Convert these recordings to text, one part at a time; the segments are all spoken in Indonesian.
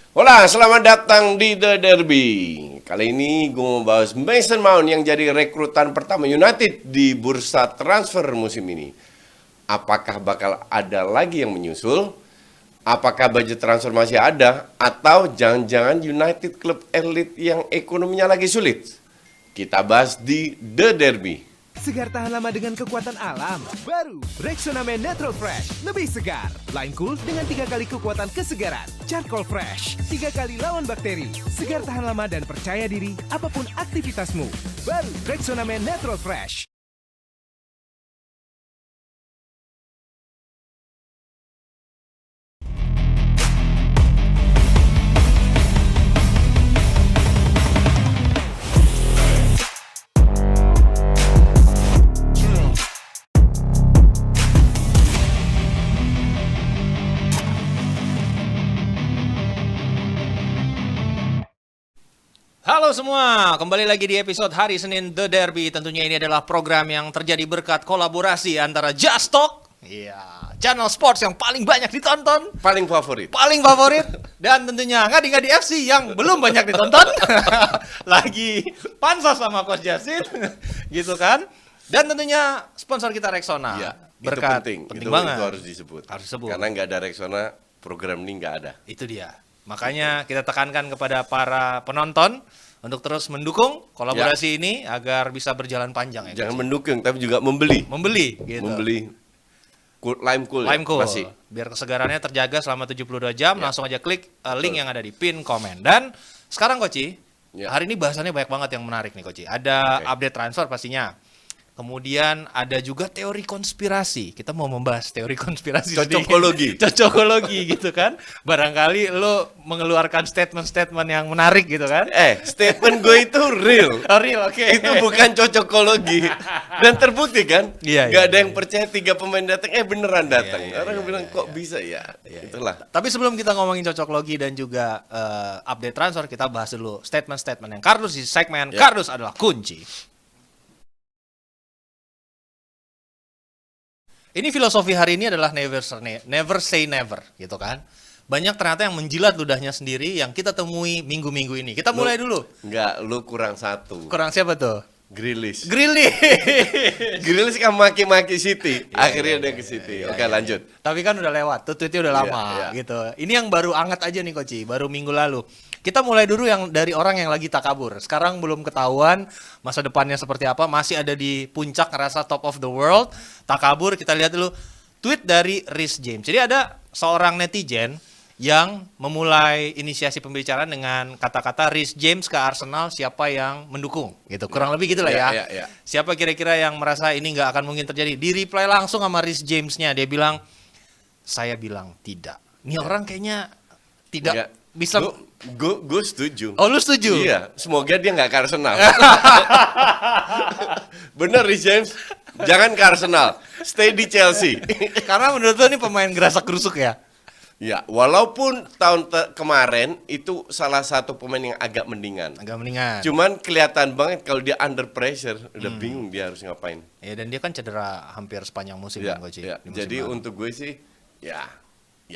Hola, selamat datang di The Derby. Kali ini gue mau bahas Mason Mount yang jadi rekrutan pertama United di bursa transfer musim ini. Apakah bakal ada lagi yang menyusul? Apakah budget transfer masih ada? Atau jangan-jangan United klub elit yang ekonominya lagi sulit? Kita bahas di The Derby. Segar tahan lama dengan kekuatan alam. Baru Rexona Men Natural Fresh. Lebih segar. Line Cool dengan 3 kali kekuatan kesegaran. Charcoal Fresh. 3 kali lawan bakteri. Segar tahan lama dan percaya diri apapun aktivitasmu. Baru Rexona Men Natural Fresh. Halo semua, kembali lagi di episode hari Senin The Derby. Tentunya ini adalah program yang terjadi berkat kolaborasi antara Just Talk, channel sports yang paling banyak ditonton, Paling favorit. dan tentunya Ngadi-Ngadi FC yang belum banyak ditonton. Lagi pansos sama Coach Jasin, gitu kan. Dan tentunya sponsor kita Rexona. Ya, Berkat itu penting. banget. Itu harus disebut. Harus disebut. Karena nggak ada Rexona, program ini nggak ada. Itu dia. Makanya kita tekankan kepada para penonton untuk terus mendukung kolaborasi ini agar bisa berjalan panjang ya. Jangan mendukung, tapi juga membeli. Membeli gitu. Membeli Lime Cool. Lime Cool. Masih. Biar kesegarannya terjaga selama 72 jam, langsung aja klik link yang ada di pin komen. Dan sekarang Koci, hari ini bahasannya banyak banget yang menarik nih Koci. Ada update transfer pastinya. Kemudian ada juga teori konspirasi. Kita mau membahas teori konspirasi Cocokologi. Cocokologi gitu kan. Barangkali lo mengeluarkan statement-statement yang menarik gitu kan. Statement gue itu real. Oh, real, oke. Itu bukan cocokologi. Dan terbukti kan? Iya, Gak iya, ada yang percaya 3 pemain datang, beneran datang. Orang bilang kok bisa ya? Itulah. Tapi sebelum kita ngomongin cocoklogi dan juga update transfer, kita bahas dulu statement-statement yang kardus di segmen Kardus adalah kunci. Ini filosofi hari ini adalah never say never, gitu kan. Banyak ternyata yang menjilat ludahnya sendiri yang kita temui minggu-minggu ini. Kita mulai dulu. Enggak, lu kurang satu. Kurang siapa tuh? Grealish. Grealish kan maki-maki City. Akhirnya dia ke City. Oke, lanjut. Tapi kan udah lewat, tuh tweetnya udah lama gitu. Ini yang baru anget aja nih Koci, baru minggu lalu. Kita mulai dulu yang dari orang yang lagi takabur. Sekarang belum ketahuan masa depannya seperti apa, masih ada di puncak ngerasa top of the world. Takabur, kita lihat dulu tweet dari Reece James. Jadi ada seorang netizen yang memulai inisiasi pembicaraan dengan kata-kata Reece James ke Arsenal, siapa yang mendukung gitu. Kurang lebih gitulah ya. Siapa kira-kira yang merasa ini nggak akan mungkin terjadi. Di reply langsung sama Reece James-nya, dia bilang, saya bilang tidak. Ini orang kayaknya tidak bisa. Gue setuju. Oh, lu setuju? Iya, semoga dia nggak ke Arsenal. Bener Reece James, jangan ke Arsenal, stay di Chelsea. Karena menurut lu ini pemain gerasak gerusuk ya? Ya, walaupun tahun kemarin itu salah satu pemain yang agak mendingan. Cuman kelihatan banget kalau dia under pressure, udah bingung dia harus ngapain. Ya, dan dia kan cedera hampir sepanjang musim kan, Coach. Jadi untuk gue sih, ya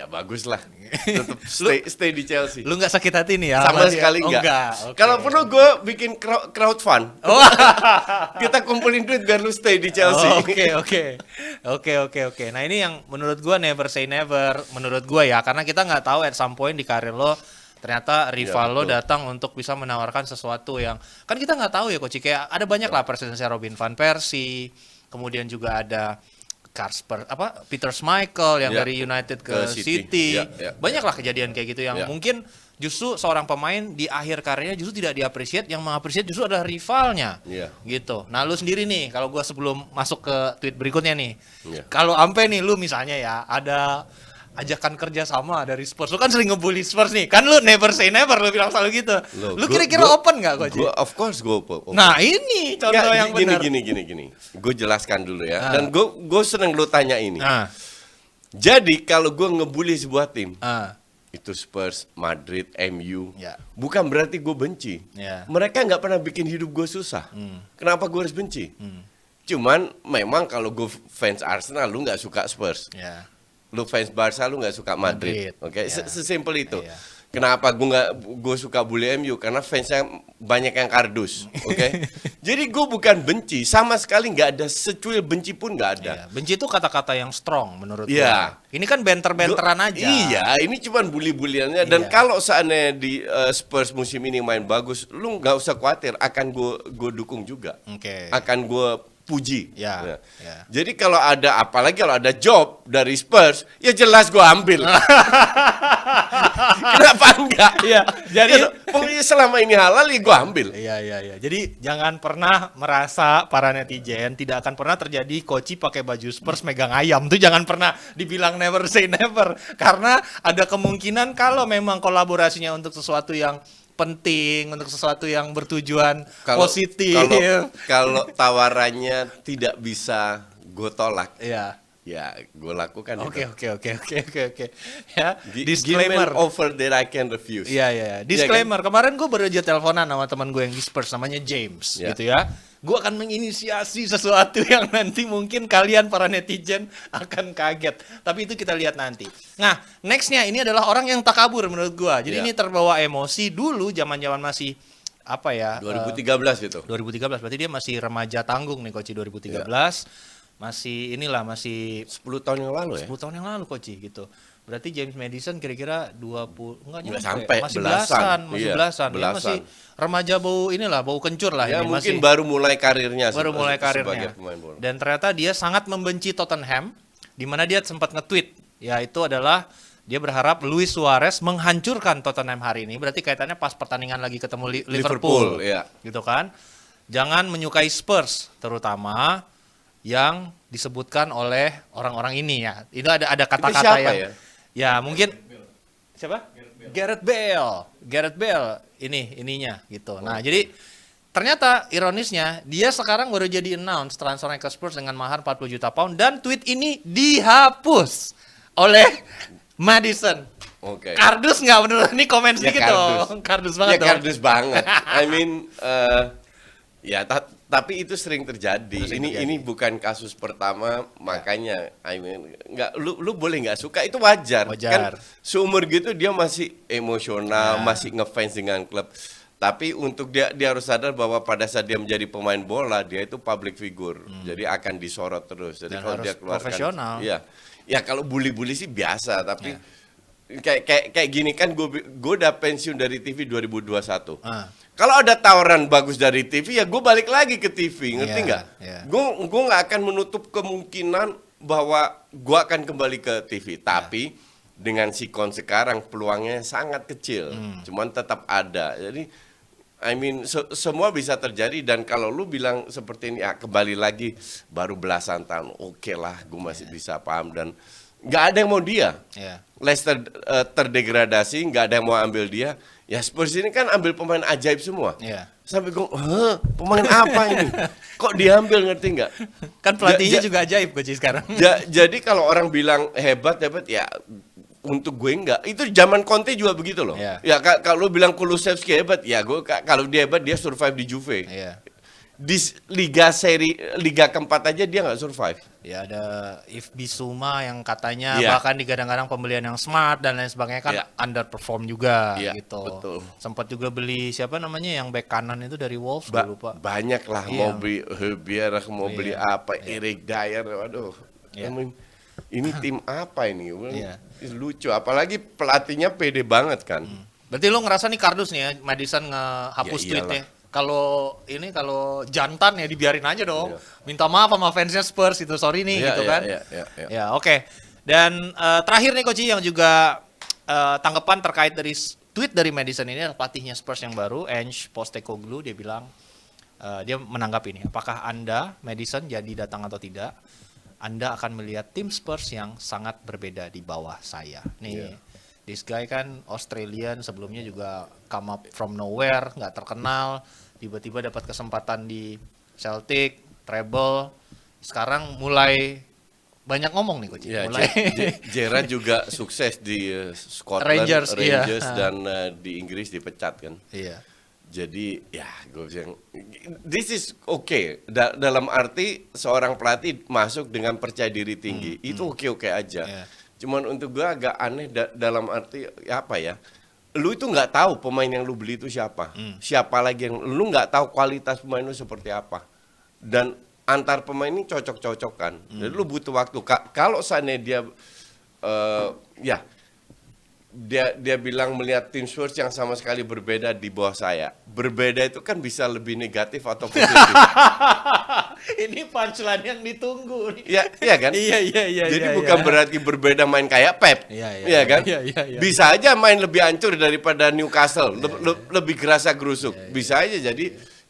bagus lah. Tetap stay di Chelsea. Lu nggak sakit hati nih ya? Sama sekali enggak. Kalau perlu gue bikin crowd fund. Kita kumpulin duit biar lu stay di Chelsea. Oke. Nah, ini yang menurut gue never say never. Menurut gue ya, karena kita nggak tahu at some point di karir lo ternyata rival lo datang untuk bisa menawarkan sesuatu yang kan kita nggak tahu ya Coach. Kayak ada banyak lah presidennya Robin van Persie, kemudian juga ada Peter Schmeichel yang dari United ke City. Banyaklah kejadian kayak gitu yang mungkin justru seorang pemain di akhir karirnya justru tidak diapresiasi, yang mengapresiasi justru adalah rivalnya. Gitu. Nah, lu sendiri nih, kalau gua sebelum masuk ke tweet berikutnya nih. Kalau ampe nih lu misalnya ya ada ajakan kerja sama dari Spurs. Lu kan sering ngebully Spurs nih. Kan lu never say never, lu bilang selalu gitu. Lu kira-kira open gak Coach? Of course gue open. Nah, ini contoh yang benar. Gini. Gue jelaskan dulu ya. Dan gue seneng lu tanya ini. Jadi kalau gue ngebully sebuah tim, itu Spurs, Madrid, MU, bukan berarti gue benci. Mereka nggak pernah bikin hidup gue susah. Kenapa gue harus benci? Cuman memang kalau gue fans Arsenal, lu nggak suka Spurs. Lu fans Barca, lu nggak suka Madrid. Oke, sesimpel itu. Kenapa gue suka bully MU? Karena fansnya banyak yang kardus, oke? Jadi gue bukan benci, sama sekali nggak ada secuil benci pun nggak ada. Iya, benci itu kata-kata yang strong menurut Iya. gua. Ini kan banter-banteran aja. Iya, ini cuman bully-buliannya. Dan Iya. kalau seandainya di Spurs musim ini main bagus, lu nggak usah khawatir, akan gue dukung juga. Oke. Akan gue puji. Ya, ya. Jadi kalau ada, apalagi kalau ada job dari Spurs, ya jelas gue ambil. Kenapa enggak? Iya, jadi pokoknya selama ini halal ya gue ambil. Iya, iya, iya. Jadi jangan pernah merasa para netizen tidak akan pernah terjadi Koci pakai baju Spurs megang ayam. Tuh jangan pernah dibilang never say never. Karena ada kemungkinan kalau memang kolaborasinya untuk sesuatu yang penting, untuk sesuatu yang bertujuan positif. Kalau tawarannya tidak bisa gue tolak, Iya. ya gue lakukan Oke, itu. oke. Ya, Give me disclaimer. an offer that I can refuse. Iya, iya. Disclaimer, kemarin gue baru aja teleponan sama teman gue yang di Spurs, namanya James, Ya. gitu ya. Gue akan menginisiasi sesuatu yang nanti mungkin kalian para netizen akan kaget. Tapi itu kita lihat nanti. Nah, nextnya ini adalah orang yang takabur menurut gue. Jadi Ya. ini terbawa emosi dulu, zaman-zaman masih apa ya? 2013 itu. 2013, berarti dia masih remaja tanggung nih, Koci 2013. Masih 10 10 tahun yang lalu ya. tahun yang lalu Koci gitu. Berarti James Madison kira-kira 20 Nggak nyampe, sampai, masih belasan. masih Iya, belasan. Dia belasan. masih remaja bau kencur lah Ya ini mungkin masih baru mulai karirnya. baru mulai sebagai karirnya. pemain bola. Dan ternyata dia sangat membenci Tottenham, di mana dia sempat nge-tweet, yaitu adalah dia berharap Luis Suarez menghancurkan Tottenham hari ini. Berarti kaitannya pas pertandingan lagi ketemu Liverpool, iya. gitu kan? Jangan menyukai Spurs, terutama yang disebutkan oleh orang-orang ini ya. Itu ada kata-kata siapa yang ya? ya mungkin siapa? Gareth Bale ininya gitu. Nah, jadi ternyata ironisnya dia sekarang baru jadi announce transfernya ke Spurs dengan mahar 40 juta pound dan tweet ini dihapus oleh Madison. Oke. Kardus nggak menurut ini komen Ya, sedikit kardus. dong. Kardus Ya banget dong. kardus banget. I mean, ya tapi itu sering terjadi. Itu sering Ini bukan kasus pertama, makanya I mean nggak lu boleh nggak suka itu wajar. Wajar. Kan seumur gitu dia masih emosional, Ya. masih ngefans dengan klub. Tapi untuk dia harus sadar bahwa pada saat dia menjadi pemain bola, dia itu public figure. Jadi akan disorot terus. Jadi Dan kalau harus dia keluarkan profesional. Iya. Ya kalau bully-bully sih biasa, tapi kayak gini kan gue udah pensiun dari TV 2021. Ah. Kalau ada tawaran bagus dari TV ya gue balik lagi ke TV, ngerti Iya, nggak? iya. Gue nggak akan menutup kemungkinan bahwa gue akan kembali ke TV, tapi dengan sikon sekarang peluangnya sangat kecil, cuman tetap ada. Jadi I mean semua bisa terjadi dan kalau lu bilang seperti ini ya kembali lagi baru belasan tahun, oke lah gue masih bisa paham dan nggak ada yang mau dia. Ya. Leicester terdegradasi, nggak ada yang mau ambil dia. Ya Spurs ini kan ambil pemain ajaib semua. Iya. Sampai gue, pemain apa ini? Kok diambil, ngerti nggak? Kan pelatihnya Ja- juga ajaib Coach sekarang. Jadi kalau orang bilang hebat ya untuk gue enggak. Itu zaman Conte juga begitu loh. Iya. Ya kalau lu bilang Kulusevski hebat, ya gue kalau dia hebat dia survive di Juve. Iya. Di Liga keempat aja dia nggak survive. Ya ada If Bisuma yang katanya Iya. bahkan digadang-gadang pembelian yang smart dan lain sebagainya kan Iya. underperform juga Iya, gitu. betul. Sempat juga beli siapa namanya yang back kanan itu dari Wolves gue lupa. Banyak lah Iya. mau beli Herbier, mau beli Iya. apa, Eric Dyer, waduh. Iya. I mean, ini tim apa ini? Iya. Lucu, apalagi pelatihnya pede banget kan. Berarti lo ngerasa nih kardus nih ya Madison ngehapus Ya, iyalah. tweetnya. Kalau jantan ya dibiarin aja dong. Iya. Minta maaf sama fansnya Spurs itu sorry nih Iya, gitu iya, kan. iya, iya. Ya oke. Dan terakhir nih Coach yang juga tanggapan terkait dari tweet dari Madison ini adalah pelatihnya Spurs yang baru, Ange Postecoglou, dia bilang dia menanggapi ini, apakah Anda Madison jadi datang atau tidak? Anda akan melihat tim Spurs yang sangat berbeda di bawah saya. Nih, Iya. this guy kan Australian, sebelumnya juga come up from nowhere, nggak terkenal, tiba-tiba dapat kesempatan di Celtic, treble, sekarang mulai banyak ngomong nih Coach. Ya, mulai Gerrard juga sukses di Scotland, Rangers, iya. dan di Inggris dipecat kan. Iya. Jadi ya gue bilang this is okay. Dalam arti seorang pelatih masuk dengan percaya diri tinggi itu oke aja. Iya. Cuman untuk gue agak aneh dalam arti ya apa ya? lu itu nggak tahu pemain yang lu beli itu siapa, siapa lagi yang lu nggak tahu kualitas pemain lu seperti apa, dan antar pemain ini cocok-cocokan. Jadi lu butuh waktu. Kalau seandainya dia ya dia bilang melihat tim Spurs yang sama sekali berbeda di bawah saya. Berbeda itu kan bisa lebih negatif atau positif. Ini punchline yang ditunggu nih. Iya kan? Iya. Jadi bukan berarti berbeda main kayak Pep. Iya kan? Iya. Bisa aja main lebih hancur daripada Newcastle, lebih gerasa gerusuk. Bisa aja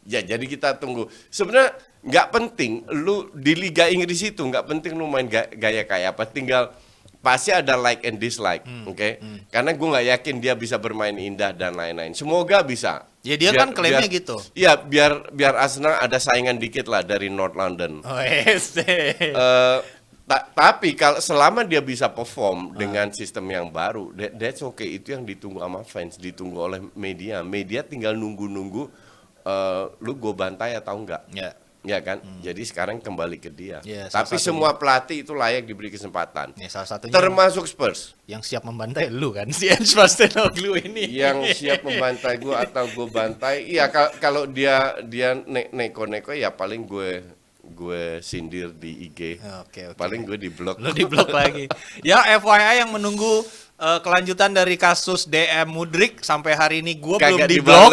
jadi kita tunggu. Sebenarnya nggak penting lu di Liga Inggris itu, nggak penting lu main gaya kayak apa, tinggal pasti ada like and dislike, oke? Karena gue nggak yakin dia bisa bermain indah dan lain-lain. Semoga bisa. Ya dia kan klaimnya gitu. Iya, biar Arsenal ada saingan dikit lah dari North London. Oh, Tapi kalau selama dia bisa perform dengan sistem yang baru, that's okay. Itu yang ditunggu sama fans, ditunggu oleh media. Media tinggal nunggu-nunggu lu gue bantai atau enggak. Ya kan, jadi sekarang kembali ke dia. Ya, tapi semua pelatih itu layak diberi kesempatan. Ya, salah satunya termasuk Spurs. Yang siap membantai lu kan, si Ange Postecoglou ini. Yang siap membantai gue atau gue bantai, iya kalau dia neko-neko ya paling gue sindir di IG. Oke. Paling gue di blok. Lu di blok lagi. Ya FYI yang menunggu kelanjutan dari kasus DM Mudryk sampai hari ini gue belum di blok.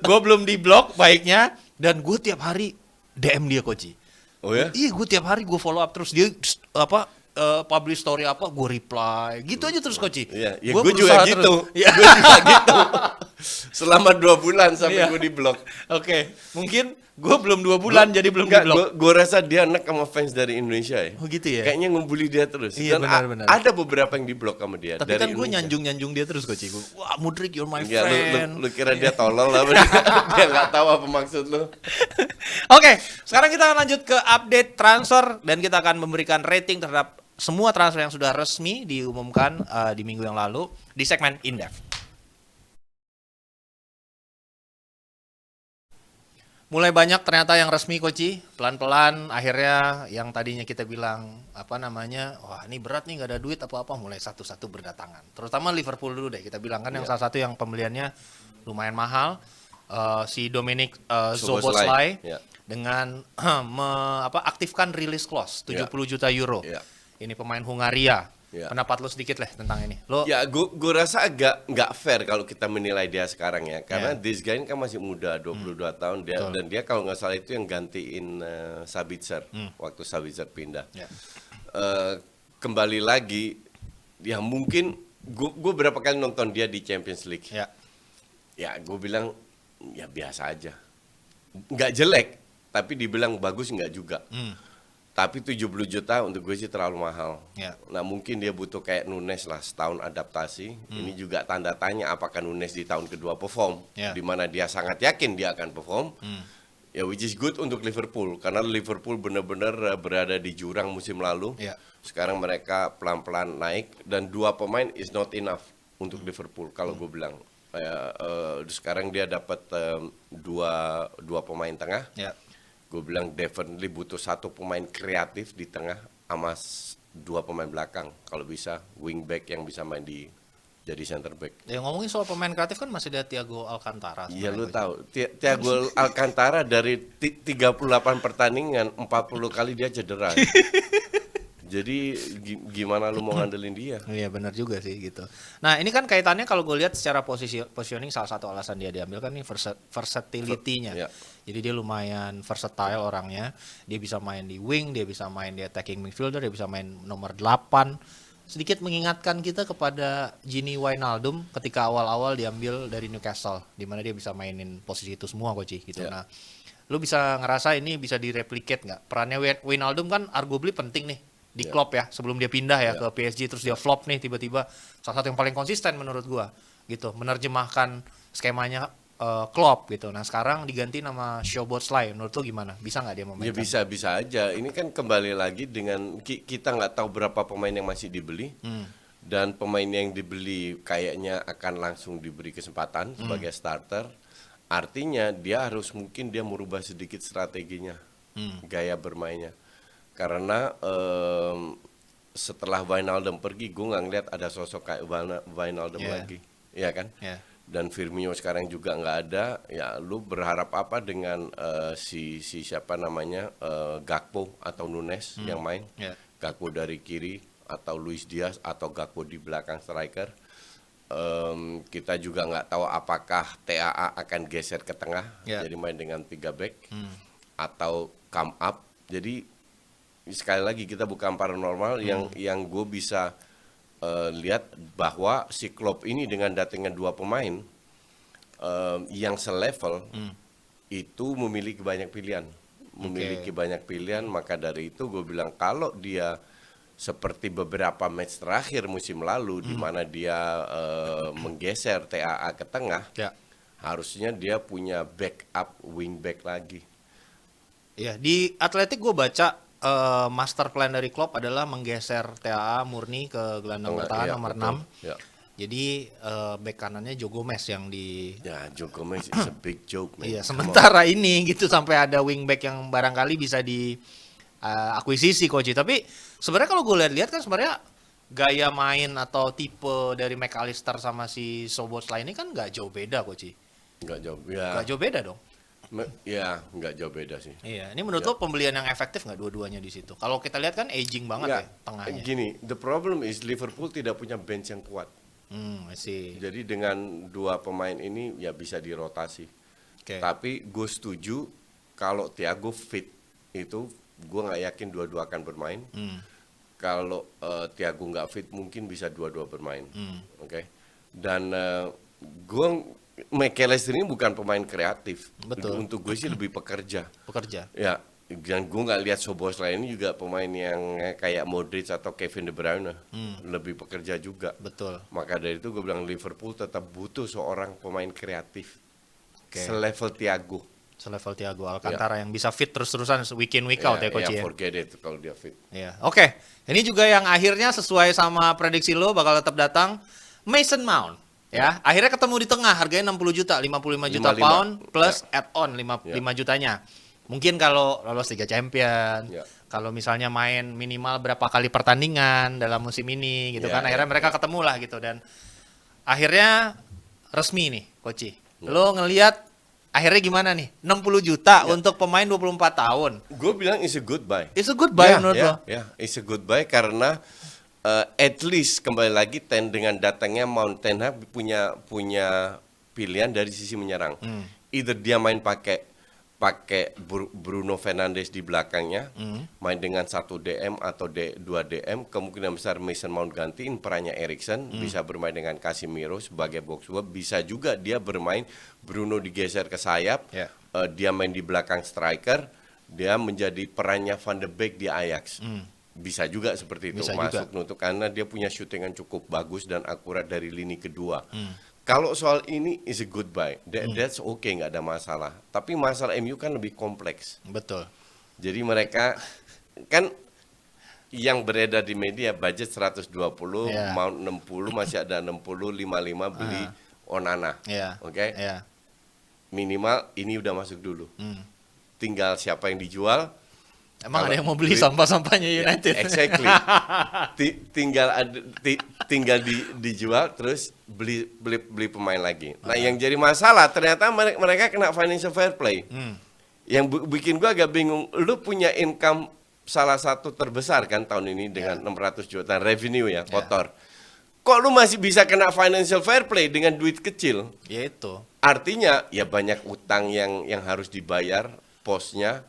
Gue belum di blok baiknya, dan gue tiap hari DM dia, Koci. Oh ya? Iya, gue tiap hari gue follow up terus dia publish story apa, gue reply. Gitu aja terus, Koci. Iya, ya gue juga gitu. Ya. Gue juga gitu. Selama 2 bulan sampai gue di blok. Oke, mungkin gue belum 2 bulan jadi belum di blok. Gue rasa dia enak sama fans dari Indonesia ya. Oh gitu ya? Kayaknya ngebully dia terus. Iya, Dan benar. ada beberapa yang di blok sama dia. Tapi dari kan gue Indonesia. nyanjung dia terus, Koci. Wah, Mudryk, you're my Ya, friend. lu kira dia tolol lah. Dia nggak tahu apa maksud lu. Oke, sekarang kita akan lanjut ke update transfer dan kita akan memberikan rating terhadap semua transfer yang sudah resmi diumumkan di minggu yang lalu di segmen In-Depth. Mulai banyak ternyata yang resmi, Koci. Pelan-pelan akhirnya yang tadinya kita bilang wah ini berat nih, nggak ada duit apa-apa, mulai satu-satu berdatangan. Terutama Liverpool dulu deh, kita bilang kan yang salah satu yang pembeliannya lumayan mahal, si Dominic Szoboszlai dengan aktifkan release clause 70 juta euro. Ini pemain Hungaria. Pendapat lo sedikit lah tentang ini. Ya, gue rasa agak nggak fair kalau kita menilai dia sekarang ya, karena this guy kan masih muda, 22 tahun dia. Betul. Dan dia kalau nggak salah itu yang gantiin Sabitzer waktu Sabitzer pindah. Kembali lagi, ya mungkin gue berapa kali nonton dia di Champions League. Ya gue bilang ya biasa aja, nggak jelek, tapi dibilang bagus nggak juga. Tapi 70 juta untuk gue sih terlalu mahal. Nah mungkin dia butuh kayak Nunes lah, setahun adaptasi. Ini juga tanda tanya apakah Nunes di tahun kedua perform, di mana dia sangat yakin dia akan perform. Ya which is good untuk Liverpool, karena Liverpool benar-benar berada di jurang musim lalu. Sekarang mereka pelan-pelan naik, dan 2 pemain is not enough untuk Liverpool kalau gue bilang. Sekarang dia dapat dua pemain tengah. Gue bilang definitely butuh 1 pemain kreatif di tengah sama 2 pemain belakang. Kalau bisa wingback yang bisa main jadi center back. Ya ngomongin soal pemain kreatif kan masih ada Thiago Alcantara. Iya lu tahu, Thiago Alcantara dari 38 pertandingan 40 kali dia cedera. Jadi gimana lu mau ngandelin dia? Iya benar juga sih gitu. Nah ini kan kaitannya kalau gue lihat secara positioning, salah satu alasan dia diambil kan ini versatility-nya. Jadi dia lumayan versatile orangnya. Dia bisa main di wing, dia bisa main di attacking midfielder, dia bisa main nomor 8. Sedikit mengingatkan kita kepada Gini Wijnaldum ketika awal-awal diambil dari Newcastle, di mana dia bisa mainin posisi itu semua, Koci gitu. Nah, lu bisa ngerasa ini bisa direplicate nggak? Perannya Wijnaldum kan arguably penting nih di Klopp ya, sebelum dia pindah ya ke PSG, terus dia flop nih tiba-tiba. Salah satu yang paling konsisten menurut gua gitu, menerjemahkan skemanya Klopp gitu. Nah sekarang diganti nama Szoboszlai, menurut lo gimana? Bisa nggak dia memainkan? Ya bisa aja. Ini kan kembali lagi dengan kita nggak tahu berapa pemain yang masih dibeli, dan pemain yang dibeli kayaknya akan langsung diberi kesempatan sebagai starter. Artinya dia mungkin dia merubah sedikit strateginya, gaya bermainnya. Karena setelah Wijnaldum pergi, gue nggak ngeliat ada sosok kayak Wijnaldum lagi. ya kan? Ya. Dan Firmino sekarang juga nggak ada, ya lu berharap apa dengan si siapa namanya Gakpo atau Nunes yang main? Ya. Gakpo dari kiri atau Luis Diaz atau Gakpo di belakang striker. Kita juga nggak tahu apakah TAA akan geser ke tengah, Ya. jadi main dengan 3 back atau come up. Jadi sekali lagi kita bukan paranormal yang gue bisa lihat bahwa si Klopp ini dengan datangnya 2 pemain yang selevel itu memiliki banyak pilihan, maka dari itu gue bilang kalau dia seperti beberapa match terakhir musim lalu di mana dia menggeser TAA ke tengah, Ya. harusnya dia punya backup wingback lagi. Ya, di Atletik gue baca master plan dari Klopp adalah menggeser TAA murni ke gelandang bertahan Iya, nomor betul. 6. Ya. Jadi bek kanannya Joe Gomez yang di Ya, Joe Gomez is a big joke, man. Iya, Come on. sementara ini gitu sampai ada wingback yang barangkali bisa di akuisisi Coach. Tapi sebenarnya kalau gue lihat-lihat kan sebenarnya gaya main atau tipe dari McAllister sama si Szoboszlai ini kan nggak jauh beda Coach. Nggak jauh, ya, Nggak jauh beda dong. ya nggak jauh beda sih. Iya, ini menurut lo pembelian yang efektif nggak dua-duanya di situ? Kalau kita lihat kan aging banget Nggak, ya tengahnya. gini, the problem is Liverpool tidak punya bench yang kuat. I see. Jadi dengan 2 pemain ini ya bisa dirotasi. Oke. Tapi gue setuju kalau Thiago fit itu gue nggak yakin dua-dua akan bermain. Kalau Thiago nggak fit mungkin bisa dua-dua bermain. Oke. Dan gue McAllister ini bukan pemain kreatif. Betul. Untuk gue sih lebih pekerja. Pekerja. Ya, dan gue nggak lihat Szoboszlai ini juga pemain yang kayak Modric atau Kevin De Bruyne, lebih pekerja juga. Betul. Maka dari itu gue bilang Liverpool tetap butuh seorang pemain kreatif, Oke. selevel Thiago. Selevel Thiago Alcantara yang bisa fit terus-terusan week in week out ya Coach ya. Forget it kalau dia fit. Iya. Oke. Ini juga yang akhirnya sesuai sama prediksi lo bakal tetap datang Mason Mount. Ya, akhirnya ketemu di tengah harganya 60 juta, 55 juta 55. pound plus Ya. add-on 5 jutanya. Mungkin kalau lolos Liga Champion, Ya. kalau misalnya main minimal berapa kali pertandingan dalam musim ini gitu Ya, kan, akhirnya ya, mereka ketemu lah gitu dan akhirnya resmi nih, Coach. Lo ngelihat akhirnya gimana nih? 60 juta untuk pemain 24 tahun. Gue bilang it's a good buy. It's a good buy menurut lo? Ya, it's a good buy karena at least kembali lagi dengan datangnya Mount, Ten Hag punya pilihan dari sisi menyerang. Either dia main pakai Bruno Fernandes di belakangnya, main dengan 1 DM atau 2 DM, kemungkinan besar Mason Mount gantiin perannya Eriksen, bisa bermain dengan Casemiro sebagai box to box, bisa juga dia bermain Bruno digeser ke sayap, Ya. dia main di belakang striker, dia menjadi perannya Van de Beek di Ajax. Bisa juga seperti itu, Bisa masuk nutup karena dia punya shooting yang cukup bagus dan akurat dari lini kedua. Kalau soal ini is a good buy, that's okay, nggak ada masalah. Tapi masalah MU kan lebih kompleks. Betul. Jadi mereka kan yang beredar di media budget 120, Yeah. Mount 60, masih ada 60, 55 beli Onana. Iya. Oke? Iya. Minimal ini udah masuk dulu. Tinggal siapa yang dijual. Emang Kalau ada yang mau beli duit- sampah-sampahnya United? Exactly. Tinggal dijual terus beli pemain lagi. Nah, yang jadi masalah ternyata mereka kena financial fair play. Yang bikin gua agak bingung, lu punya income salah satu terbesar kan tahun ini dengan 600 juta revenue ya, kotor. Kok lu masih bisa kena financial fair play dengan duit kecil? Ya itu. Artinya ya banyak utang yang harus dibayar posnya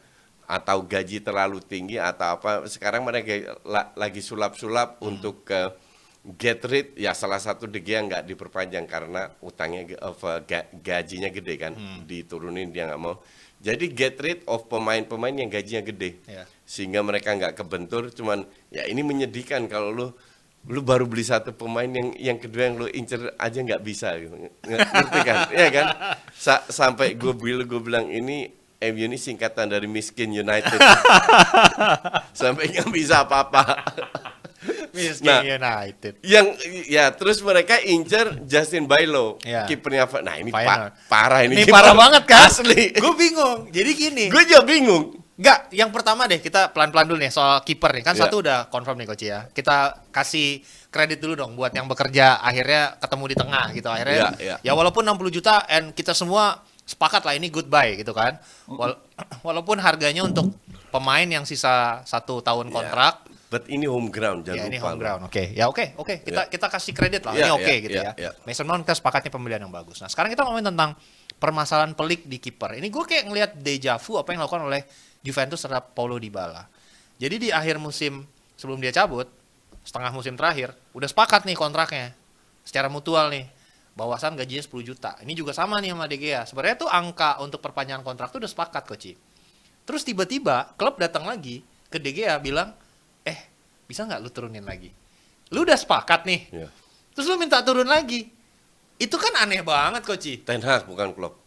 atau gaji terlalu tinggi atau apa. Sekarang mereka lagi sulap-sulap untuk get rid, ya salah satu De Gea nggak diperpanjang karena utangnya gajinya gede kan, diturunin dia nggak mau. Jadi get rid of pemain-pemain yang gajinya gede, Ya. sehingga mereka nggak kebentur. Cuman ya ini menyedihkan kalau lu baru beli 1 pemain yang kedua yang lu incer aja nggak bisa gitu. Ngerti kan? Iya kan? Sampai gue bilang ini MU ini singkatan dari miskin United. Sampai nggak bisa apa-apa. Miskin Nah, United. Terus mereka incer Justin Bailo, Ya. kipernya. Nah, ini Feyenoord. parah ini. Ini kiper. parah banget kan? Asli. Gue bingung. Jadi gini. Gue juga bingung. Enggak, yang pertama deh kita pelan-pelan dulu nih soal kiper nih. Kan Iya. satu udah confirm nih Coach ya. Kita kasih kredit dulu dong buat yang bekerja akhirnya ketemu di tengah gitu. Akhirnya Iya, ya iya. walaupun 60 juta and kita semua sepakat lah ini goodbye gitu kan. Walaupun harganya untuk pemain yang sisa 1 tahun kontrak. But ini home ground, jangan Ya ini lupa. home ground, oke. Ya oke. Kita kasih kredit lah. Ya, Ini oke ya, gitu ya, ya. ya. Mason Mount kita sepakatnya pembelian yang bagus. Nah sekarang kita ngomongin tentang permasalahan pelik di kiper. Ini gue kayak ngelihat deja vu apa yang dilakukan oleh Juventus terhadap Paulo Dybala. Jadi di akhir musim sebelum dia cabut, setengah musim terakhir, udah sepakat nih kontraknya. Secara mutual nih. Bahwasan gajinya 10 juta. Ini juga sama nih sama De Gea. Sebenarnya tuh angka untuk perpanjangan kontrak tuh udah sepakat, Coach. Terus tiba-tiba klub datang lagi ke De Gea bilang, bisa nggak lu turunin lagi? Lu udah sepakat nih. Iya. Terus lu minta turun lagi. Itu kan aneh banget, Coach. Ten Hag bukan klub.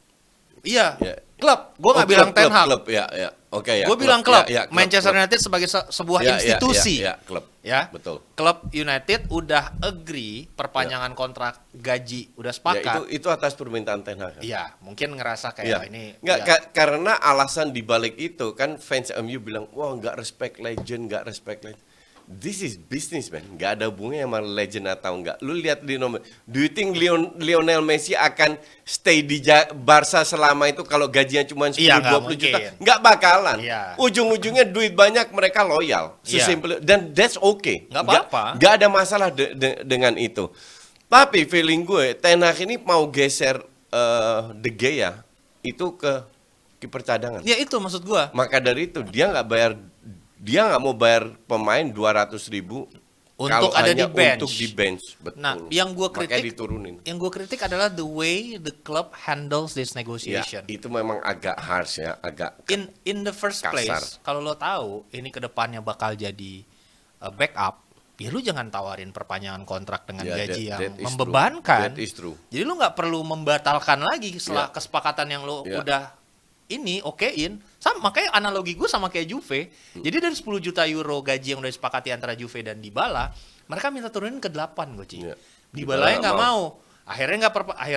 Iya, Ya. klub. Gue nggak Oh, bilang Ten Hag. Klub, ya, ya. Oke ya. Gue bilang klub. Ya, ya, klub, Manchester klub. United sebagai sebuah Ya, ya, institusi. Ya, klub. Ya. Betul. Klub United udah agree perpanjangan kontrak gaji, udah Ya, sepakat. itu atas permintaan Ten Hag. Kan? Iya, mungkin ngerasa Ya. kayak ini. Nggak, ya. karena alasan dibalik itu kan fans MU bilang, wah nggak respect legend, nggak respect legend. This is business man, nggak ada hubungannya sama legend atau enggak. Lu lihat di nomor, do you think Lionel Messi akan stay di Barca selama itu kalau gajinya cuma 10-20 Iya, nggak juta? mungkin. Nggak bakalan. Iya. Ujung-ujungnya duit banyak mereka loyal, Iya. sesimpel dan that's okay. Nggak apa-apa. Nggak ada masalah dengan itu. Tapi feeling gue, Ten Hag ini mau geser De Gea itu ke kiper cadangan. Ya itu maksud gua. Maka dari itu dia nggak mau bayar pemain 200.000 Untuk kalau ada hanya di bench. Untuk di bench, betul. Nah, yang gua Makanya kritik, diturunin. yang gue kritik adalah the way the club handles this Ya, negotiation. itu memang agak harsh ya, agak In the first kasar. place, kalau lo tahu ini kedepannya bakal jadi backup, ya lu jangan tawarin perpanjangan kontrak dengan Ya, gaji that yang is membebankan. true. That is true. Jadi lu nggak perlu membatalkan lagi setelah Ya. kesepakatan yang lo Ya. udah ini okein. Sama makanya analogi gue sama kayak Juve. Jadi dari 10 juta euro gaji yang udah disepakati antara Juve dan Dybala, mereka minta turunin ke 8 gue Ci. Ya. Dybala Dybala nggak mau. Akhirnya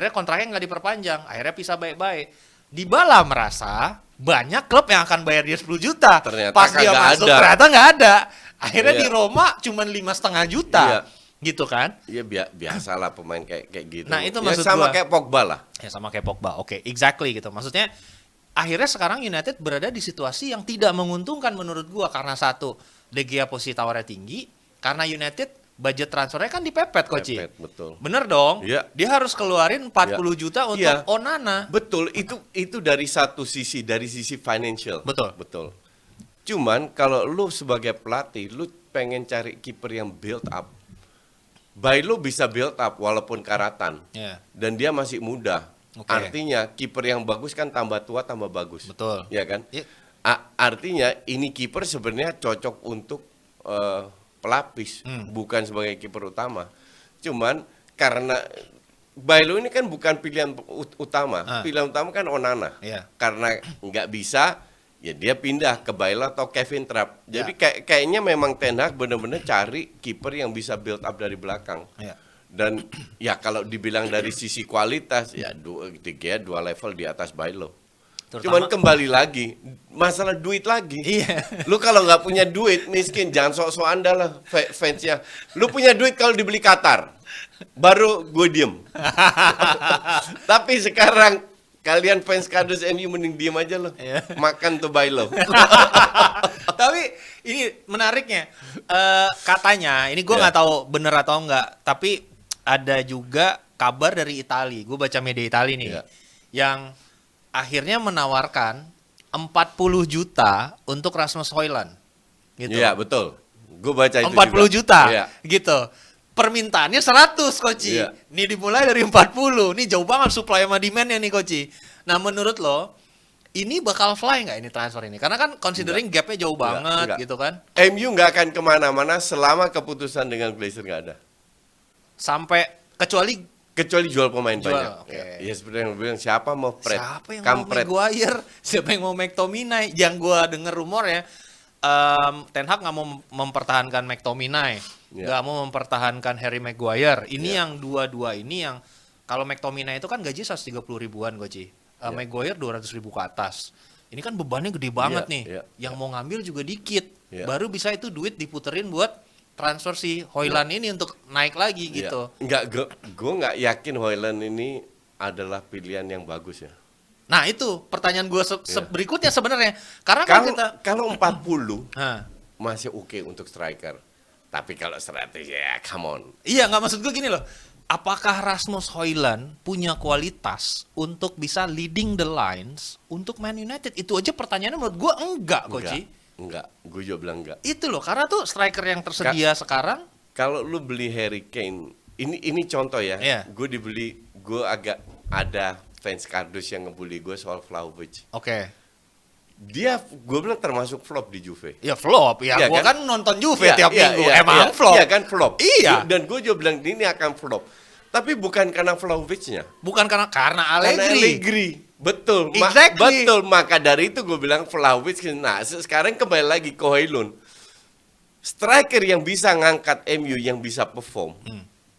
kontraknya nggak diperpanjang. Akhirnya pisah baik-baik. Dybala merasa banyak klub yang akan bayar dia 10 juta. Ternyata Pas dia kagak masuk ada. ternyata nggak ada. Akhirnya Iya. di Roma cuma 5,5 juta. Iya. Gitu kan? Ya biasalah pemain kayak gitu. Nah, itu Ya, maksud sama gua. kayak Pogba lah. Ya sama kayak Pogba. Oke, exactly gitu. Maksudnya akhirnya sekarang United berada di situasi yang tidak menguntungkan menurut gua karena satu, De Gea posisi tawarnya tinggi, karena United budget transfernya kan dipepet Coach. Pepet, betul. Bener dong? Iya. Dia harus keluarin 40 juta untuk Iya. Onana. Betul, itu dari satu sisi, dari sisi financial. Betul. Betul. Cuman kalau lu sebagai pelatih, lu pengen cari kiper yang build up. Baik lu bisa build up walaupun karatan. Iya. Dan dia masih muda. Oke. Artinya kiper yang bagus kan tambah tua tambah bagus. Betul. Ya kan? Iya. Artinya ini kiper sebenarnya cocok untuk pelapis, bukan sebagai kiper utama. Cuman karena Bailo ini kan bukan pilihan utama. Pilihan utama kan Onana. Iya. Karena nggak bisa, ya dia pindah ke Bailo atau Kevin Trapp. Jadi kayaknya memang Ten Hag benar-benar cari kiper yang bisa build up dari belakang. Iya. Dan ya kalau dibilang dari sisi kualitas, ya dua level di atas Bailo. Cuman kembali lagi, masalah duit lagi. Iya. Lu kalau nggak punya duit, miskin, jangan sok-sok anda lah fansnya. Lu punya duit kalau dibeli Qatar, baru gue diem. Tapi sekarang kalian fans kardus MU mending diem aja loh. Iya. Makan tuh Bailo. Tapi ini menariknya, katanya, ini gue nggak tahu bener atau enggak, tapi ada juga kabar dari Itali. Gue baca media Itali nih, Iya. yang akhirnya menawarkan 40 juta untuk Rasmus Højlund. Gitu. Iya betul. Gue baca itu 40 juga. juta, Iya. gitu. Permintaannya 100, Koci. Iya. Ini dimulai dari 40. Ini jauh banget supply sama demand-nya nih, Koci. Nah, menurut lo, ini bakal fly nggak ini transfer ini? Karena kan considering gap-nya jauh banget, enggak. gitu kan. MU nggak akan kemana-mana selama keputusan dengan Glazer nggak ada. Sampai, kecuali Kecuali jual pemain Jual, banyak. oke. Ya seperti yang bilang, siapa mau siapa yang mau kampret. Maguire? Siapa yang mau McTominay? Yang gua denger rumor ya, Ten Hag nggak mau mempertahankan McTominay, Iya. nggak mau mempertahankan Harry Maguire. Ini Iya. yang dua-dua ini yang kalau McTominay itu kan gaji 130 ribuan, Goci. Maguire 200 ribu ke atas. ini kan bebannya gede banget Iya, nih. iya, Yang mau ngambil juga dikit. Iya. Baru bisa itu duit diputerin buat transfer si Hojlund ini untuk naik lagi gitu. Enggak, gue nggak yakin Hojlund ini adalah pilihan yang bagus ya. Nah, itu pertanyaan gue berikutnya sebenarnya. Karena kan kita Kalau 40 Hah. masih oke untuk striker. Tapi kalau strategi ya come on. Iya, nggak maksud gue gini loh. Apakah Rasmus Hojlund punya kualitas untuk bisa leading the lines untuk Man United? Itu aja pertanyaannya menurut gue enggak, Koci. Enggak, gue juga bilang enggak. Itu loh, karena tuh striker yang tersedia sekarang. Kalau lu beli Harry Kane, ini contoh ya. Iya. Gue agak ada fans kardus yang ngebully gue soal Vlahovic. Oke. Gue bilang termasuk flop di Juve. Ya flop, ya Iya gue kan? kan nonton Juve Iya, tiap iya, minggu, iya, emang iya. flop. Iya kan flop. Iya. Dan gue juga bilang ini akan flop. Tapi bukan karena Vlahovicnya. Bukan karena Karena Allegri. Allegri. Betul. Exactly. Betul. Maka dari itu gue bilang Vlahovic. Nah, sekarang kembali lagi ke Hojlund. Striker yang bisa ngangkat MU, yang bisa perform.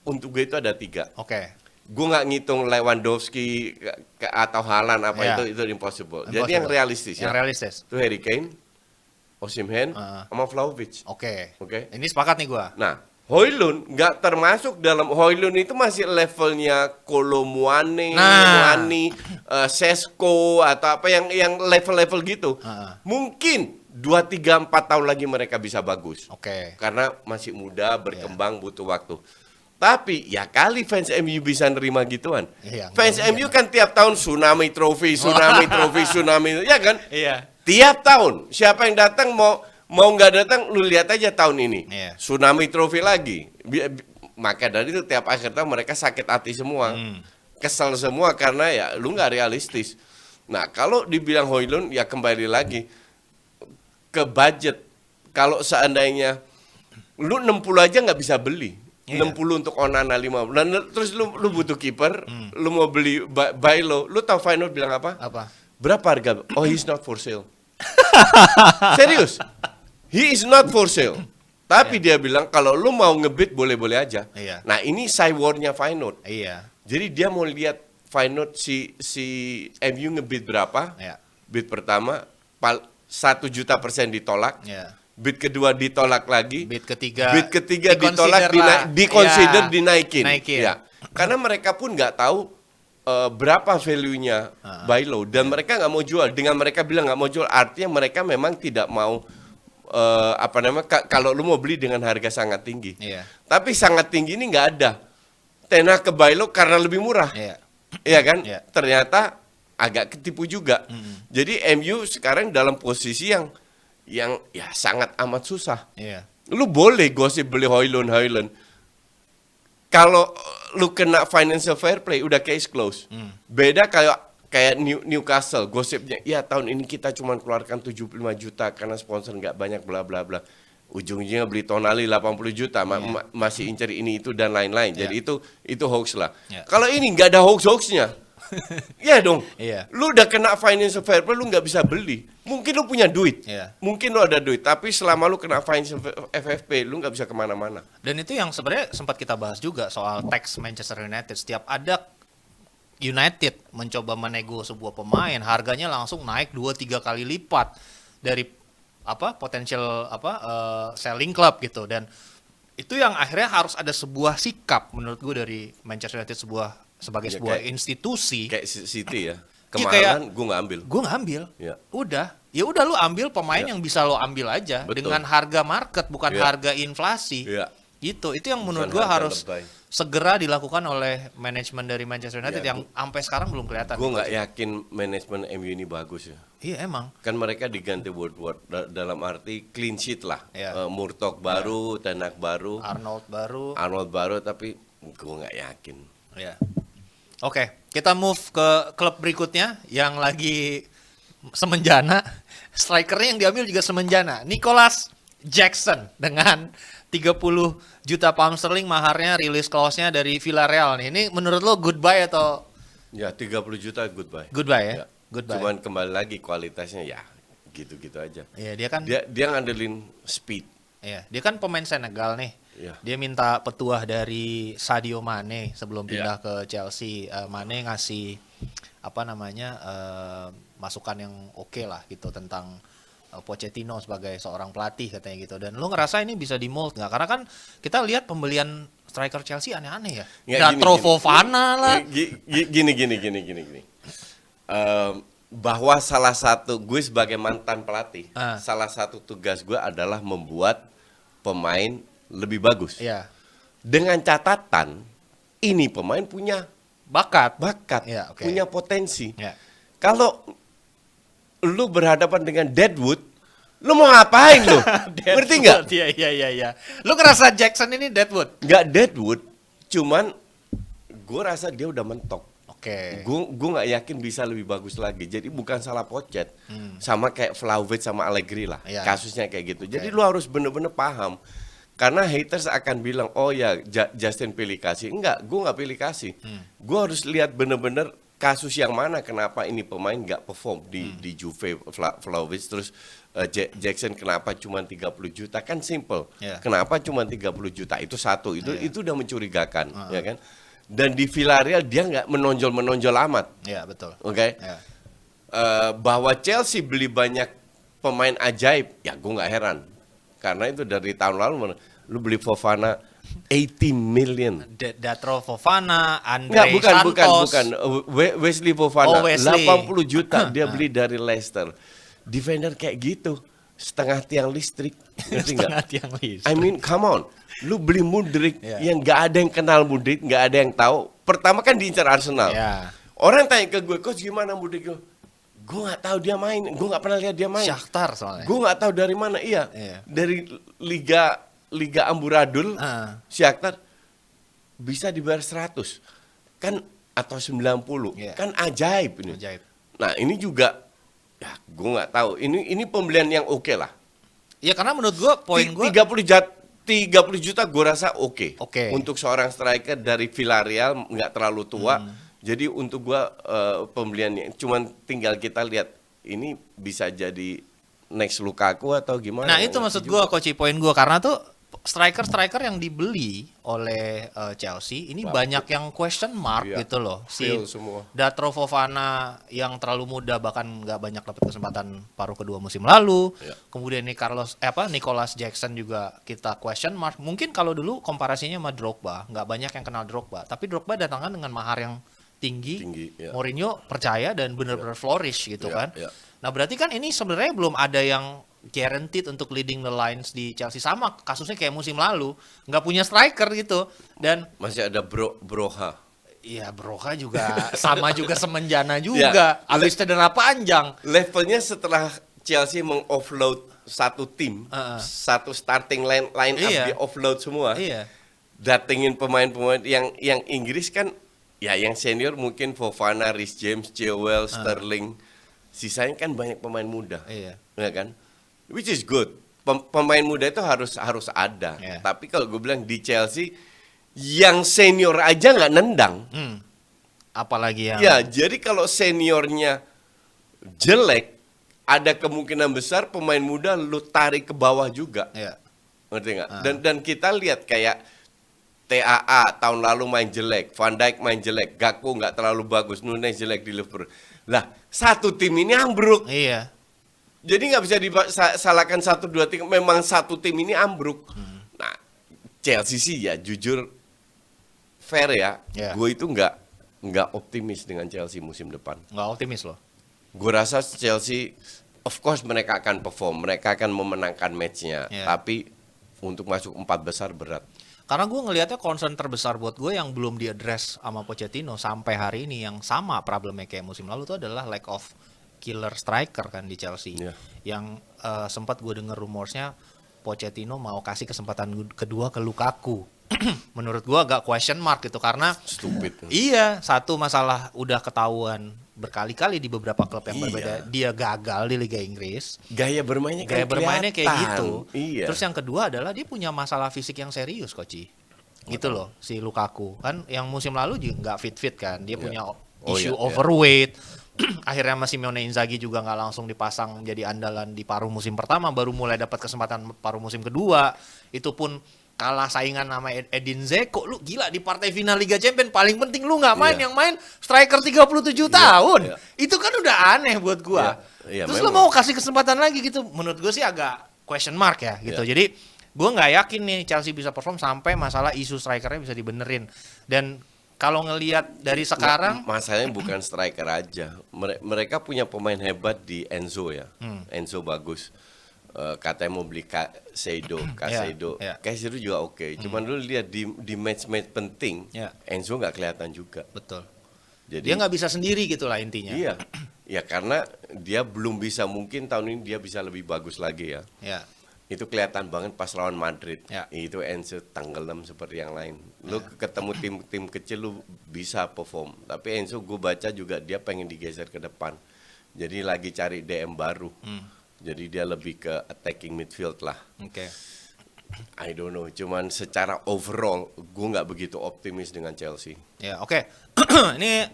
Untuk gue itu ada 3. Oke. Gue nggak ngitung Lewandowski atau Haaland apa Iya. itu impossible. Jadi yang realistis Yang ya. realistis. Itu Harry Kane, Osimhen, sama Vlahovic. Oke. Oke. Ini sepakat nih gua. Nah, Hojlund nggak termasuk dalam. Hojlund itu masih levelnya Kolo Muani, Sesko atau apa yang level-level gitu. Mungkin 2, 3, 4 tahun lagi mereka bisa bagus. Oke. Karena masih muda, berkembang, butuh waktu. Tapi ya kali fans MU bisa nerima gituan. Iya, Fans iya. MU kan tiap tahun tsunami trophy, ya kan? Iya. Tiap tahun siapa yang datang mau nggak datang, lu lihat aja tahun ini. Iya. Tsunami trophy lagi. Maka dari itu tiap akhir tahun mereka sakit hati semua. Kesel semua karena ya lu nggak realistis. Nah, kalau dibilang Hojlund ya kembali lagi ke budget. Kalau seandainya lu 60 aja nggak bisa beli. Iya. 60 untuk Onana 50. Dan terus lu butuh kiper, lu mau beli Bailo, lu tahu Feyenoord bilang apa? Apa? Berapa harga? Oh, he's not for sale. Serius. He is not for sale. Tapi dia bilang kalau lu mau ngebid boleh-boleh aja. Iya. Nah, ini cyborgnya Feyenoord. Iya. Jadi dia mau lihat Feyenoord si MU ngebid berapa? Iya. Bid pertama 1 juta % ditolak. Iya. Bid kedua ditolak lagi. Bid ketiga Ditolak, dikonsider dinaikin. Naikin. Ya. Karena mereka pun nggak tahu berapa value-nya Bailo dan mereka nggak mau jual. Dengan mereka bilang nggak mau jual, artinya mereka memang tidak mau kalau lu mau beli dengan harga sangat tinggi. Iya. Tapi sangat tinggi ini nggak ada. Tenah ke Bailo karena lebih murah. Iya. Iya kan? Iya. Ternyata agak ketipu juga. Jadi MU sekarang dalam posisi yang ya sangat amat susah. Iya. Lu boleh gosip beli Hojlund. Kalau lu kena financial fair play udah case close. Beda kayak Newcastle gosipnya, ya tahun ini kita cuma keluarkan 75 juta karena sponsor nggak banyak bla bla bla. Ujung-ujungnya beli Tonali 80 juta masih incer ini itu dan lain-lain. Jadi itu hoax lah. Yeah. Kalau ini nggak ada hoax-hoaxnya. Iya dong. Iya. Lu udah kena financial fair play lu nggak bisa beli. Mungkin lu punya duit. Iya. Mungkin lu ada duit, tapi selama lu kena financial FFP lu nggak bisa kemana-mana. Dan itu yang sebenarnya sempat kita bahas juga soal tax Manchester United. Setiap ada United mencoba menego sebuah pemain, harganya langsung naik 2-3 kali lipat dari potensial selling club gitu. Dan itu yang akhirnya harus ada sebuah sikap menurut gue dari Manchester United sebagai Ya, sebuah kayak- institusi. Kayak City ya. Iya, Kemahalan gue nggak ambil. Gue ngambil. Ya. Udah lu ambil pemain yang bisa lo ambil aja Betul. dengan harga market bukan Ya. harga inflasi. Iya. Gitu. Itu yang menurut Bukan gue harga harus lebay. segera dilakukan oleh manajemen dari Manchester United Ya, yang sampai sekarang belum kelihatan. Gue nggak yakin manajemen MU ini bagus ya. Iya emang. Kan mereka diganti Woodward dalam arti clean sheet lah. Iya. Murtok baru, Tenak baru, Arnold baru. tapi gue nggak yakin. Ya. Oke, kita move ke klub berikutnya yang lagi semenjana. Strikernya yang diambil juga semenjana. Nicholas Jackson dengan 30 juta pound sterling maharnya, release clause-nya dari Villarreal nih. Ini menurut lo goodbye atau Ya 30 juta goodbye. goodbye ya? Ya. Goodbye. Cuman kembali lagi kualitasnya ya gitu-gitu aja. Iya, dia kan Dia ngandelin speed. iya, dia kan pemain Senegal nih. Iya. Dia minta petuah dari Sadio Mane sebelum Iya. pindah ke Chelsea. Mane ngasih apa namanya masukan yang oke lah gitu tentang Pochettino sebagai seorang pelatih katanya gitu. Dan lu ngerasa ini bisa di mold nggak? Karena kan kita lihat pembelian striker Chelsea aneh-aneh ya. Nggak, Datro Fofana lah. Gini. Bahwa salah satu gue sebagai mantan pelatih, salah satu tugas gue adalah membuat pemain lebih bagus. Iya. Dengan catatan ini pemain punya Bakat. bakat, Ya, oke. punya potensi. Ya. Kalau lu berhadapan dengan Deadwood, lu mau ngapain lu? Ngerti nggak? Iya. Lu ngerasa Jackson ini Deadwood? Nggak Deadwood, cuman gue rasa dia udah mentok. Oke. Gue nggak yakin bisa lebih bagus lagi. Jadi bukan salah Poccet, sama kayak Vlahovic sama Allegri lah, Iya. kasusnya kayak gitu. Jadi lu harus bener-bener paham. Karena haters akan bilang, oh ya Justin pilih kasih. Enggak, gue nggak pilih kasih. Gue harus lihat bener-bener kasus yang mana kenapa ini pemain nggak perform di Juve, Vlahovic, terus Jackson kenapa cuma 30 juta, kan simple. Yeah. Kenapa cuma 30 juta, itu satu, itu udah mencurigakan, ya kan. Dan di Villarreal dia nggak menonjol amat, Iya, betul. oke. Ya. Bahwa Chelsea beli banyak pemain ajaib, ya gue nggak heran. Karena itu dari tahun lalu, lu beli Fofana 80 million. Datro Fofana, Andre Enggak, Santos. bukan. Wesley Fofana, Oh, Wesley. 80 juta dia beli dari Leicester. Defender kayak gitu, setengah tiang listrik, ngerti nggak? Setengah tiang listrik. I mean, come on. Lu beli Mudryk Yeah. yang nggak ada yang kenal Mudryk, nggak ada yang tahu. Pertama kan diincar Arsenal. Ya. Orang tanya ke gue, coach gimana Mudryk? Gue nggak tahu dia main, gue nggak pernah lihat dia main. Shakhtar soalnya. Gue nggak tahu dari mana, iya. Dari Liga Amburadul, Shakhtar bisa dibayar 100, kan atau 90, Iya. kan ajaib ini. Ajaib. Nah ini juga, ya gue nggak tahu. Ini pembelian yang oke lah. Ya karena menurut gua poin gua 30 juta gue rasa oke. Oke. Untuk seorang striker dari Villarreal nggak terlalu tua. Jadi untuk gue pembeliannya, cuman tinggal kita lihat ini bisa jadi next Lukaku atau gimana. Nah, itu maksud gua coach, poin gua karena tuh striker yang dibeli oleh Chelsea ini banyak yang question mark Iya. gitu loh. Si Fail semua. Datro Fofana yang terlalu muda bahkan nggak banyak dapat kesempatan paruh kedua musim lalu. Iya. Kemudian ini Nicholas Jackson juga kita question mark. Mungkin kalau dulu komparasinya sama Drogba, nggak banyak yang kenal Drogba, tapi Drogba datangkan dengan mahar yang tinggi. Ya. Mourinho percaya dan benar-benar flourish gitu Iya, kan. iya. Nah, berarti kan ini sebenarnya belum ada yang guaranteed untuk leading the lines di Chelsea, sama kasusnya kayak musim lalu, nggak punya striker gitu. Dan Masih ada Broha. iya, Broha juga sama juga semenjana juga. Habis cedera panjang. Levelnya setelah Chelsea mengoffload satu tim, satu starting line up Iya. di offload semua. Iya. Datengin pemain-pemain yang Inggris kan, ya yang senior mungkin Fofana, Reece James, Chilwell, Sterling. Sisanya kan banyak pemain muda. Iya. Ya kan? Which is good. Pemain muda itu harus ada. Iya. Tapi kalau gue bilang di Chelsea yang senior aja nggak nendang. Apalagi yang Ya, jadi kalau seniornya jelek, ada kemungkinan besar pemain muda lu tarik ke bawah juga. Iya. Ngerti nggak? Dan kita lihat kayak TAA tahun lalu main jelek, Van Dijk main jelek, Gakpo nggak terlalu bagus, Nunez jelek di Liverpool. Lah, satu tim ini ambruk. Iya. Jadi nggak bisa disalahkan 1, 2, 3. Memang satu tim ini ambruk. Nah, Chelsea sih ya jujur fair ya. Yeah. Gue itu nggak optimis dengan Chelsea musim depan. Nggak optimis loh. Gue rasa Chelsea, of course mereka akan perform, mereka akan memenangkan matchnya. Yeah. Tapi untuk masuk 4 besar berat. Karena gue ngelihatnya concern terbesar buat gue yang belum diadres sama Pochettino sampai hari ini, yang sama problemnya kayak musim lalu itu adalah lack of killer striker kan di Chelsea. Yeah. Yang sempat gue denger rumorsnya Pochettino mau kasih kesempatan kedua ke Lukaku. Menurut gue agak question mark gitu karena Stupid. iya, satu masalah udah ketahuan berkali-kali di beberapa klub yang Iya. berbeda dia gagal di Liga Inggris. Gaya bermainnya Gaya bermainnya kayak kelihatan. gitu. Iya. Terus yang kedua adalah dia punya masalah fisik yang serius, Koci. Gitu loh, si Lukaku. Kan yang musim lalu juga nggak fit-fit kan. Dia Iya. punya Oh, isu iya, iya. overweight. Akhirnya sama Simone Inzaghi juga nggak langsung dipasang jadi andalan di paruh musim pertama, baru mulai dapat kesempatan paruh musim kedua. Itu pun kalah saingan sama Edin Dzeko, lu gila di partai final Liga Champions paling penting lu nggak main, Iya. yang main striker 37 tahun. iya. Itu kan udah aneh buat gua. Iya, Terus lu memang. mau kasih kesempatan lagi gitu, menurut gua sih agak question mark ya gitu. Iya. Jadi gua nggak yakin nih Chelsea bisa perform sampai masalah isu strikernya bisa dibenerin. Dan kalau ngelihat dari sekarang, Masalahnya bukan striker aja. Mereka punya pemain hebat di Enzo ya. Enzo bagus. Katanya mau beli Caseido. iya. Caseido juga oke. Cuman lu lihat di match-match penting, Iya. Enzo nggak kelihatan juga. betul. Jadi Dia nggak bisa sendiri gitulah intinya. iya. Ya karena dia belum bisa, mungkin tahun ini dia bisa lebih bagus lagi ya. Ya. Itu kelihatan banget pas lawan Madrid. Ya. Itu Enzo tenggelam seperti yang lain. Lu ketemu tim kecil lu bisa perform. Tapi Enzo gue baca juga dia pengen digeser ke depan. Jadi lagi cari DM baru. Jadi dia lebih ke attacking midfield lah. Oke. I don't know. Cuman secara overall gue nggak begitu optimis dengan Chelsea. Ya, oke. Ini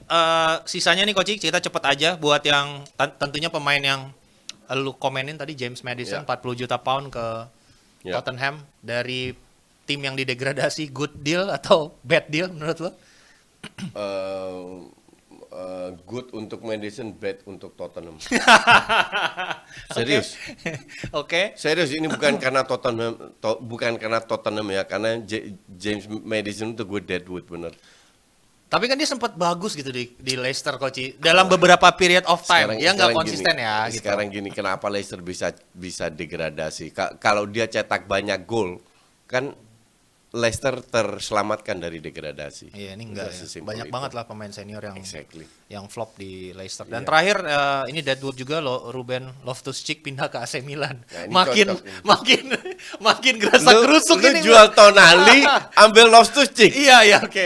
sisanya nih Coach, kita cepet aja buat yang tentunya pemain yang lu komenin tadi, James Maddison, Ya. 40 juta pound ke Ya. Tottenham dari tim yang didegradasi, good deal atau bad deal menurut lo? Good untuk Madison, bad untuk Tottenham. Serius. Oke. Serius, ini bukan karena Tottenham ya, karena James Maddison itu gue deadwood bener. Tapi kan dia sempat bagus gitu di Leicester Coach dalam beberapa period of time. Ya nggak sekarang konsisten gini, ya gitu. Sekarang gini, kenapa Leicester bisa degradasi? Kalau dia cetak banyak gol, kan Leicester terselamatkan dari degradasi. Iya, ini Udah enggak ya. sesimpel Banyak itu. banget lah pemain senior Exactly. yang flop di Leicester. Dan Iya. terakhir ini Deadwood juga lo, Ruben Loftus-Cheek pindah ke AC Milan. Nah, ini makin cocok nih. makin gerasa-gerusuk Lu ini. jual Tonali, ambil Loftus-Cheek. Iya, oke.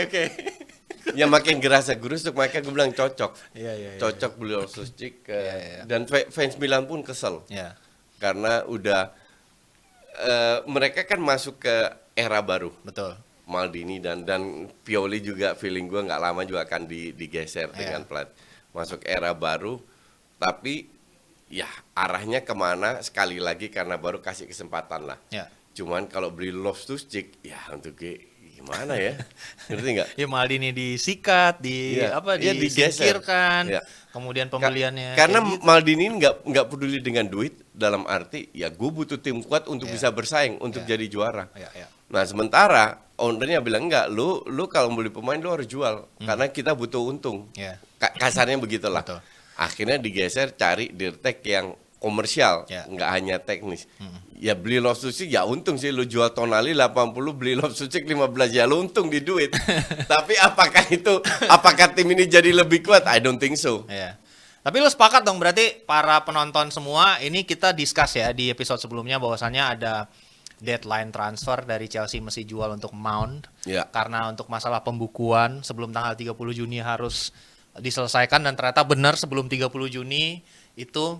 Ya makin gerasa-gerusuk, makanya gue bilang cocok. Iya. Cocok beli Loftus-Cheek. Iya. Dan fans Milan pun kesel. Iya. Karena udah mereka kan masuk ke era baru. Betul. Maldini dan Pioli juga feeling gue nggak lama juga akan digeser dengan plat masuk era baru, tapi ya arahnya kemana sekali lagi karena baru kasih kesempatan lah. Ya. Cuman kalau beli Loftus-Cheek ya untuk gimana ya, ngerti nggak? Ya Maldini disikat, Iya. Iya, digeser. disingkirkan. Iya. Kemudian pembeliannya Karena kayak gitu. Maldini nggak peduli dengan duit, dalam arti ya gue butuh tim kuat untuk bisa bersaing untuk jadi juara. Iya. Nah sementara ownernya bilang enggak, lu kalau beli pemain lu harus jual karena kita butuh untung. Iya. Kasarnya begitulah. Betul. Akhirnya digeser cari dirtek yang komersial, Ya. nggak hanya teknis. Ya beli Loftus-Cheek ya untung sih, lu jual Tonali 80, beli Loftus-Cheek 15 ya lu untung di duit. Tapi apakah tim ini jadi lebih kuat? I don't think so. Iya. Tapi lu sepakat dong berarti para penonton semua, ini kita discuss ya di episode sebelumnya bahwasannya ada deadline transfer dari Chelsea mesti jual untuk Mount. Ya. Karena untuk masalah pembukuan sebelum tanggal 30 Juni harus diselesaikan dan ternyata benar sebelum 30 Juni itu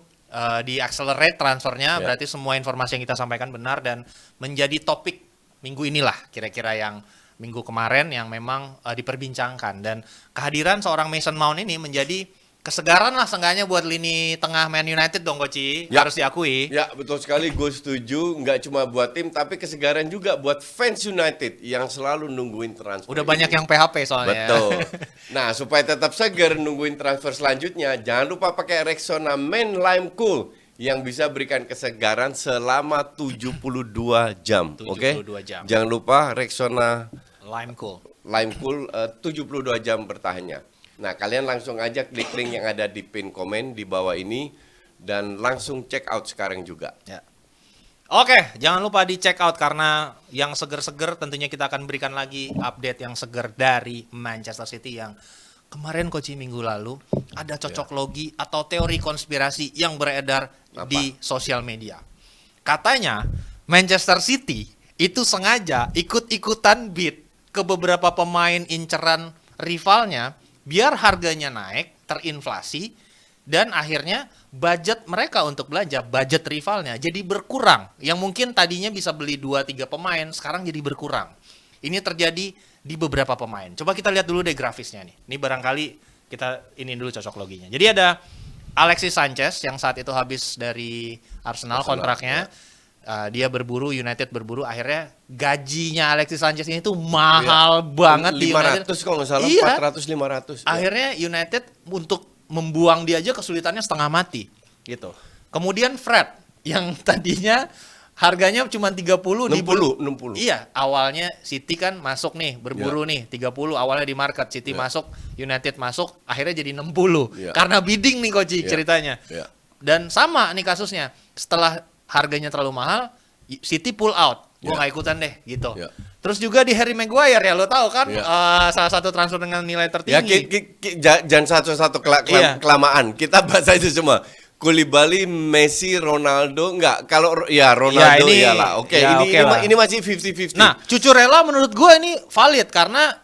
di accelerate transfernya, Ya. berarti semua informasi yang kita sampaikan benar dan menjadi topik minggu inilah kira-kira yang minggu kemarin yang memang diperbincangkan, dan kehadiran seorang Mason Mount ini menjadi kesegaran lah seenggaknya buat lini tengah Man United dong Koci, Ya. harus diakui. Ya betul sekali, gue setuju. Nggak cuma buat tim, tapi kesegaran juga buat fans United yang selalu nungguin transfer. Udah banyak yang PHP soalnya. Betul. Nah, supaya tetap segar nungguin transfer selanjutnya, jangan lupa pakai Rexona Men Lime Cool yang bisa berikan kesegaran selama 72 jam. 72 Oke? jam. Jangan lupa Rexona Lime Cool. Lime Cool 72 jam bertahannya. Nah, kalian langsung aja klik link yang ada di pin komen di bawah ini dan langsung check out sekarang juga. Ya. Oke, jangan lupa di check out karena yang seger-seger tentunya kita akan berikan lagi update yang seger dari Manchester City yang kemarin Koci minggu lalu ada cocok logi atau teori konspirasi yang beredar Apa? di sosial media. Katanya Manchester City itu sengaja ikut-ikutan bid ke beberapa pemain inceran rivalnya biar harganya naik, terinflasi, dan akhirnya budget mereka untuk belanja, budget rivalnya jadi berkurang. Yang mungkin tadinya bisa beli 2-3 pemain, sekarang jadi berkurang. Ini terjadi di beberapa pemain. Coba kita lihat dulu deh grafisnya nih. Ini barangkali kita ini dulu cocok loginya. Jadi ada Alexis Sanchez yang saat itu habis dari Arsenal kontraknya. dia berburu, United berburu, akhirnya gajinya Alexis Sanchez ini tuh mahal banget di United. 500 kalau nggak salah, Iya. 400 500. Akhirnya United untuk membuang dia aja kesulitannya setengah mati gitu. Kemudian Fred yang tadinya harganya cuma 30 di 60. Iya, awalnya City kan masuk nih, berburu nih 30 awalnya di market, City masuk, United masuk, akhirnya jadi 60. Iya. Karena bidding nih Koci ceritanya. Iya. Dan sama nih kasusnya. Setelah harganya terlalu mahal, City pull out. Gue Iya. nggak ikutan deh gitu. Iya. Terus juga di Harry Maguire ya, lo tahu kan Iya. salah satu transfer dengan nilai Ya, tertinggi. jangan satu-satu Iya. kelamaan. Kita bahas aja semua. Koulibaly, Messi, Ronaldo, enggak. Kalau ya Ronaldo ini- iyalah. Oke, ya, ini, oke ini, lah. ini masih 50-50. Nah, Cucurella menurut gue ini valid karena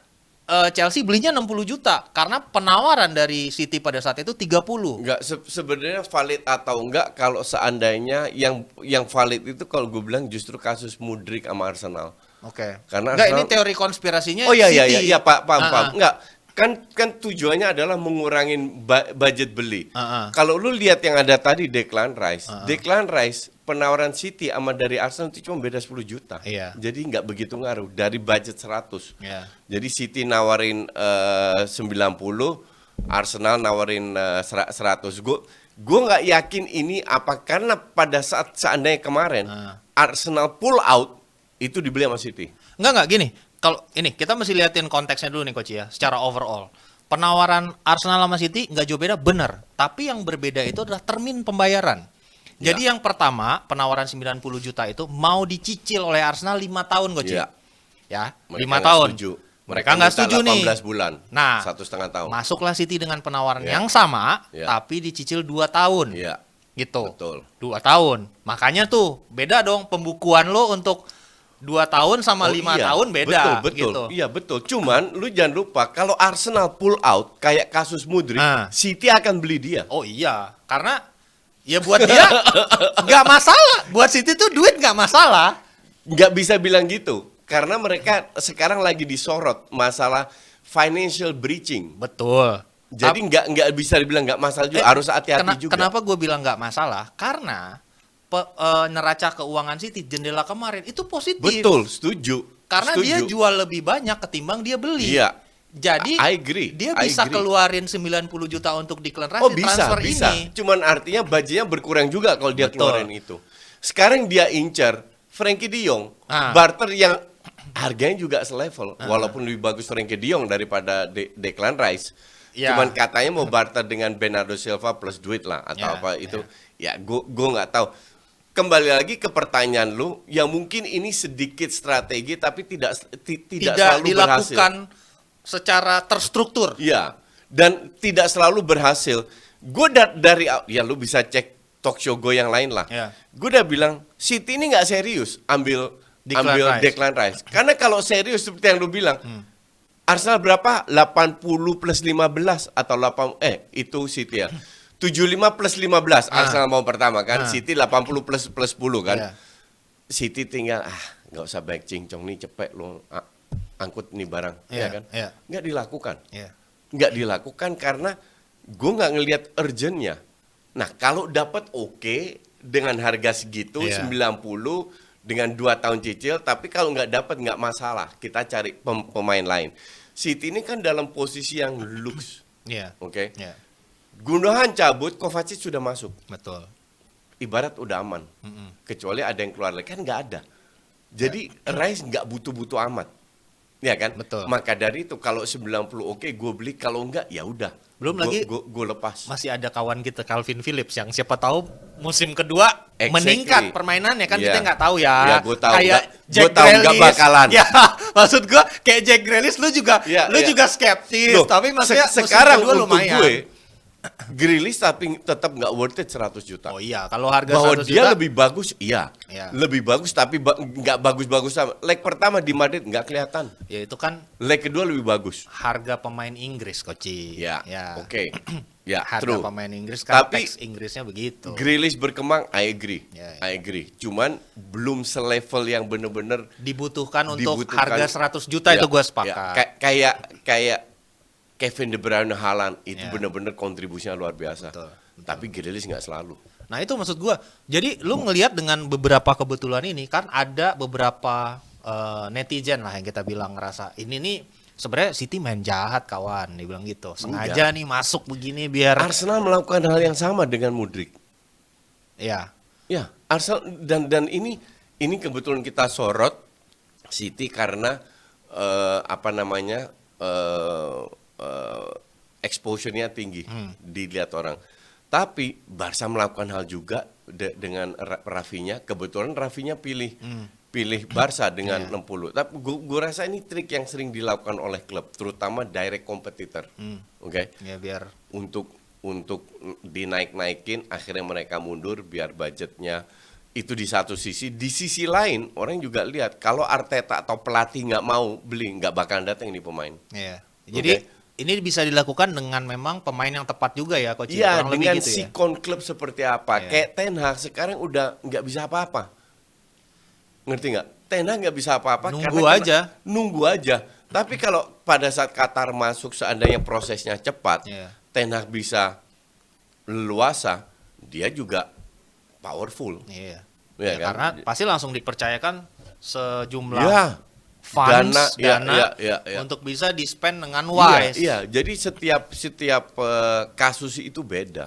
Chelsea belinya 60 juta karena penawaran dari City pada saat itu 30. Enggak, sebenarnya valid atau enggak kalau seandainya yang valid itu kalau gue bilang justru kasus Mudryk sama Arsenal. Oke. Karena Enggak, ini Arsenal- teori konspirasinya Oh iya City. iya iya paham. Ah, ah. Enggak. Kan tujuannya adalah mengurangin budget beli. Ah, ah. Kalau lu lihat yang ada tadi Declan Rice. Declan Rice penawaran City sama dari Arsenal itu cuma beda 10 juta. Iya. Jadi nggak begitu ngaruh dari budget 100. Iya. Jadi City nawarin 90, Arsenal nawarin 100. Gue nggak yakin ini apa karena pada saat seandainya kemarin Arsenal pull out itu dibeli sama City. Enggak gini. Kalau ini kita mesti liatin konteksnya dulu nih Coach ya, secara overall. Penawaran Arsenal sama City nggak jauh beda, bener. Tapi yang berbeda itu adalah termin pembayaran. Jadi yang pertama, penawaran 90 juta itu mau dicicil oleh Arsenal 5 tahun Coach. Iya. Ya, Mereka 5 nggak tahun. setuju. Mereka nggak minta setuju nih. 18 bulan. Nah, 1,5 tahun. Masuklah City dengan penawaran Iya. yang sama, Iya. tapi dicicil 2 tahun. Iya. Gitu. Betul. 2 tahun. Makanya tuh beda dong pembukuan lo untuk 2 tahun sama Oh 5 iya, tahun beda. Betul. Gitu. Iya betul. Cuman lu jangan lupa kalau Arsenal pull out kayak kasus Mudryk, Ah. City akan beli dia. Oh iya, karena ya buat dia nggak masalah. Buat City tuh duit nggak masalah. Nggak bisa bilang gitu karena mereka sekarang lagi disorot masalah financial breaching. Betul. Jadi nggak bisa dibilang nggak masalah juga, harus hati-hati juga. Kenapa gue bilang nggak masalah? Karena neraca keuangan City jendela kemarin itu positif. Betul, setuju. Karena Setuju. dia jual lebih banyak ketimbang dia beli. Iya. Jadi I agree. dia I bisa agree. keluarin 90 juta untuk Declan Rice Oh di bisa, transfer bisa. ini. Cuman artinya budgetnya berkurang juga kalau dia Betul. keluarin itu. Sekarang dia incar Frankie De Jong, Ah. barter yang harganya juga selevel, walaupun lebih bagus Frankie De Jong daripada Declan Rice. Ya. Cuman katanya mau barter dengan Bernardo Silva plus duit lah atau Ya, apa itu. Ya, gua nggak tahu. Kembali lagi ke pertanyaan lu, yang mungkin ini sedikit strategi tapi tidak Tidak selalu dilakukan berhasil. secara terstruktur. Iya, dan tidak selalu berhasil. Gue dari ya lu bisa cek talk show gue yang lain lah. Iya. Gue udah bilang City ini nggak serius ambil Declan Rice. Declan Rice. Karena kalau serius seperti yang lu bilang, Arsenal berapa? 80 plus 15 atau 8 itu City ya. 75 plus 15 Arsenal mau pertama kan, City 80 plus 10 kan. Iya. City tinggal nggak usah baik cincong nih cepet lo angkut nih barang, Iya, ya kan? iya. Nggak dilakukan. Iya. Nggak dilakukan karena gue nggak ngelihat urgentnya. Nah kalau dapat oke dengan harga segitu Iya. 90 dengan 2 tahun cicil, tapi kalau nggak dapat nggak masalah, kita cari pemain lain. City ini kan dalam posisi yang lux, Iya. oke? Iya. Gundogan cabut, Kovacic sudah masuk, Betul. ibarat udah aman. Kecuali ada yang keluar lagi, kan nggak ada. Jadi Rice nggak butuh-butuh amat. Ya kan? Betul. Maka dari itu kalau 90 oke gue beli, kalau enggak ya udah. Belum lagi gue lepas. masih ada kawan kita Calvin Phillips yang siapa tahu musim kedua Exactly. meningkat permainannya kan Iya. kita nggak tahu ya. Iya, gua tahu. Kayak Gua Jack tahu nggak Grealish. bakalan. Ya, maksud gua kayak Jack Grealish lu juga Iya, lu iya. juga skeptis, Loh, tapi maksudnya musim sekarang kedua untuk lumayan. gue Grealish tapi tetap nggak worth it 100 juta. Oh iya, kalau harga Bahwa 100 dia juta lebih bagus, iya. Iya. Lebih bagus tapi nggak bagus-bagus sama. Leg pertama di Madrid nggak kelihatan. ya itu kan Leg kedua lebih bagus. harga pemain Inggris Koci. Ya, oke. Ya, Harga true. pemain Inggris kan Tapi teks Inggrisnya begitu. Grealish berkembang, I agree. Ya, ya. I agree. Cuman belum selevel yang bener-bener Dibutuhkan untuk dibutuhkan. harga 100 juta Ya, itu gue ya. sepakat. Kayak Kevin De Bruyne, Haaland itu Ya. bener-bener kontribusinya luar biasa. Betul. Tapi Grealish nggak selalu. Nah itu maksud gua. Jadi lu ngelihat dengan beberapa kebetulan ini kan ada beberapa netizen lah yang kita bilang ngerasa ini nih sebenarnya City main jahat kawan, dia bilang gitu. Sengaja nih masuk begini biar Arsenal melakukan hal yang sama dengan Mudryk. ya. Ya, Arsenal dan ini kebetulan kita sorot City karena apa namanya exposure-nya tinggi dilihat orang. Tapi Barca melakukan hal juga dengan Rafinha. Kebetulan Rafinha pilih Barca dengan 60. Tapi gue rasa ini trik yang sering dilakukan oleh klub, terutama direct competitor. Oke. Ya biar Untuk dinaik-naikin, akhirnya mereka mundur biar budgetnya itu di satu sisi. Di sisi lain orang juga lihat kalau Arteta atau pelatih nggak mau beli, nggak bakal datang ini pemain. ya. Jadi ini bisa dilakukan dengan memang pemain yang tepat juga ya coach. Iya, Kurang lebih dengan gitu ya. sikon klub seperti apa. Iya. Kayak Ten Hag sekarang udah nggak bisa apa-apa. Ngerti nggak? Ten Hag nggak bisa apa-apa. Nunggu aja. Nunggu aja. Tapi kalau pada saat Qatar masuk seandainya prosesnya cepat, Iya. Ten Hag bisa leluasa, dia juga powerful. Iya. Iya Ya, kan? karena pasti langsung dipercayakan sejumlah Ya. funds, Dana, dana ya. untuk bisa di-spend dengan Iya, wise. iya. Jadi setiap kasus itu beda.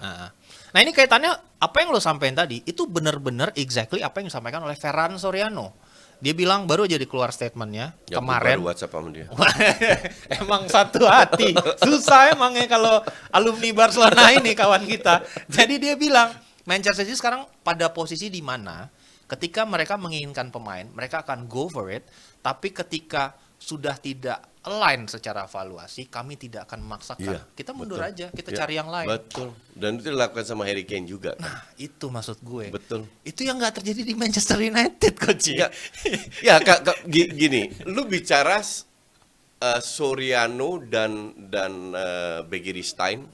Nah ini kaitannya apa yang lo sampaikan tadi itu benar-benar exactly apa yang disampaikan oleh Ferran Soriano. Dia bilang baru aja keluar statementnya Ya, kemarin. baru WhatsApp sama dia. Emang satu hati. Susah emang ya kalau alumni Barcelona ini kawan kita. Jadi dia bilang Manchester City sekarang pada posisi di mana ketika mereka menginginkan pemain, mereka akan go for it. Tapi ketika sudah tidak align secara valuasi, kami tidak akan memaksakan. Iya, Kita mundur betul. aja, kita Ya, cari yang lain. Betul. Dan itu dilakukan sama Harry Kane juga. Nah, itu maksud gue. Betul. Itu yang nggak terjadi di Manchester United, coach. Ya, ya gini, lu bicara Soriano dan Begiristain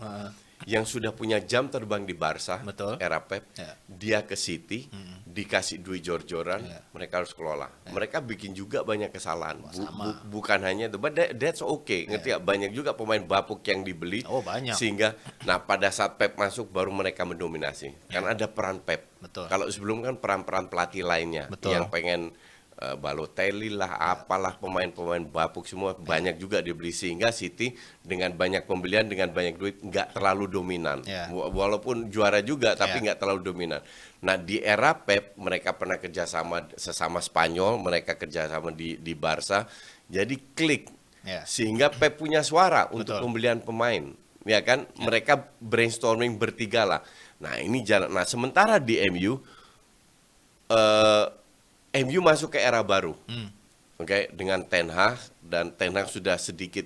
yang sudah punya jam terbang di Barca, Betul. era Pep, Ya. dia ke City, dikasih duit jor-joran, Ya. mereka harus kelola. Mereka bikin juga banyak kesalahan, sama. bukan hanya itu, but that's okay, ngerti ya? Banyak juga pemain bapuk yang dibeli, Oh, banyak. sehingga, nah pada saat Pep masuk baru mereka mendominasi, karena ada peran Pep. Betul. Kalau sebelum kan peran-peran pelatih lainnya, Betul. yang pengen Balotelli lah, apalah pemain-pemain bapuk semua banyak juga dibeli sehingga City dengan banyak pembelian dengan banyak duit nggak terlalu dominan. Ya. Walaupun juara juga tapi Ya. nggak terlalu dominan. Nah di era Pep mereka pernah kerjasama sesama Spanyol, mereka kerjasama di Barca, jadi klik Ya. sehingga Pep punya suara untuk Betul. pembelian pemain, ya kan? Mereka brainstorming bertiga lah. Nah ini jalan. Nah sementara di MU masuk ke era baru, oke, dengan Ten Hag dan Ten Hag sudah sedikit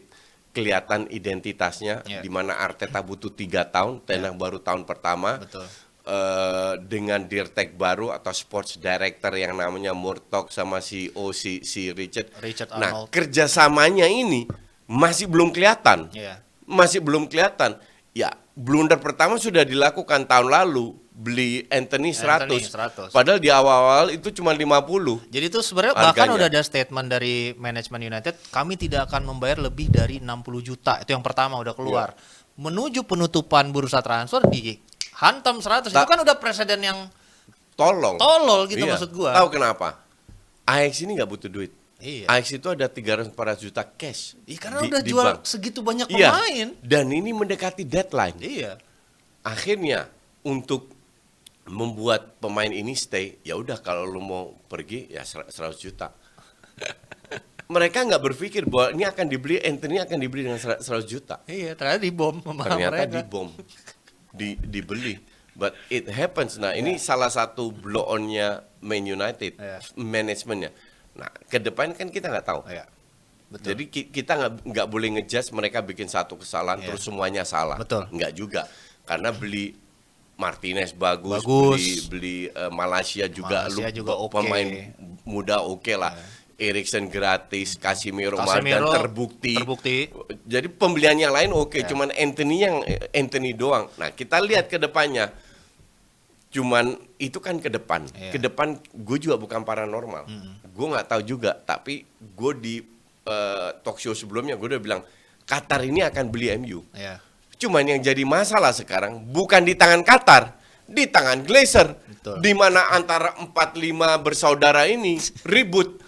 kelihatan identitasnya, Ya. di mana Arteta butuh 3 tahun, Ten Hag baru tahun pertama, Betul. dengan dirtek baru atau sports director yang namanya Murtock sama CEO si Richard. Richard Nah Arnold. kerjasamanya ini masih belum kelihatan, Iya. masih belum kelihatan. Ya blunder pertama sudah dilakukan tahun lalu. Beli Anthony 100. 100. Padahal di awal-awal itu cuma 50. Jadi itu sebenarnya bahkan Harganya. udah ada statement dari manajemen United, kami tidak akan membayar lebih dari 60 juta. Itu yang pertama udah keluar. Menuju penutupan bursa transfer dihantam 100. Itu kan udah presiden yang Tolong. tolol gitu Iya. maksud gua. Tahu kenapa? Ajax ini nggak butuh duit. Iya. Ajax itu ada 300-400 juta cash. Iya, karena di- udah di jual bank. segitu banyak Iya. pemain. Dan ini mendekati deadline. Iya. Akhirnya untuk membuat pemain ini stay, ya udah kalau lu mau pergi ya 100 juta. Mereka nggak berpikir bahwa ini akan dibeli, Anthony akan dibeli dengan 100 juta. Iya, ternyata dibom sama Ternyata mereka. dibom, dibeli. But it happens. Nah ini salah satu blow on-nya Man United, Iya. manajemennya. Nah ke depan kan kita nggak tahu. Iya. Betul. Jadi kita nggak boleh ngejudge mereka bikin satu kesalahan Iya. terus semuanya salah. Betul. Nggak juga, karena beli Martinez bagus, Bagus. beli Malaysia juga, Malaysia juga oke. pemain muda oke lah. Eriksen gratis, Casemiro dan Casemiro terbukti. Jadi pembelian yang lain oke, Ya. cuman Anthony doang. Nah kita lihat ke depannya. Cuman itu kan ke depan. Iya. Ke depan gue juga bukan paranormal. Gue nggak tahu juga. Tapi gue di talk show sebelumnya gue udah bilang Qatar ini akan beli MU. Iya. Cuman yang jadi masalah sekarang bukan di tangan Qatar, di tangan Glazer. Betul. Di mana antara 4-5 bersaudara ini ribut.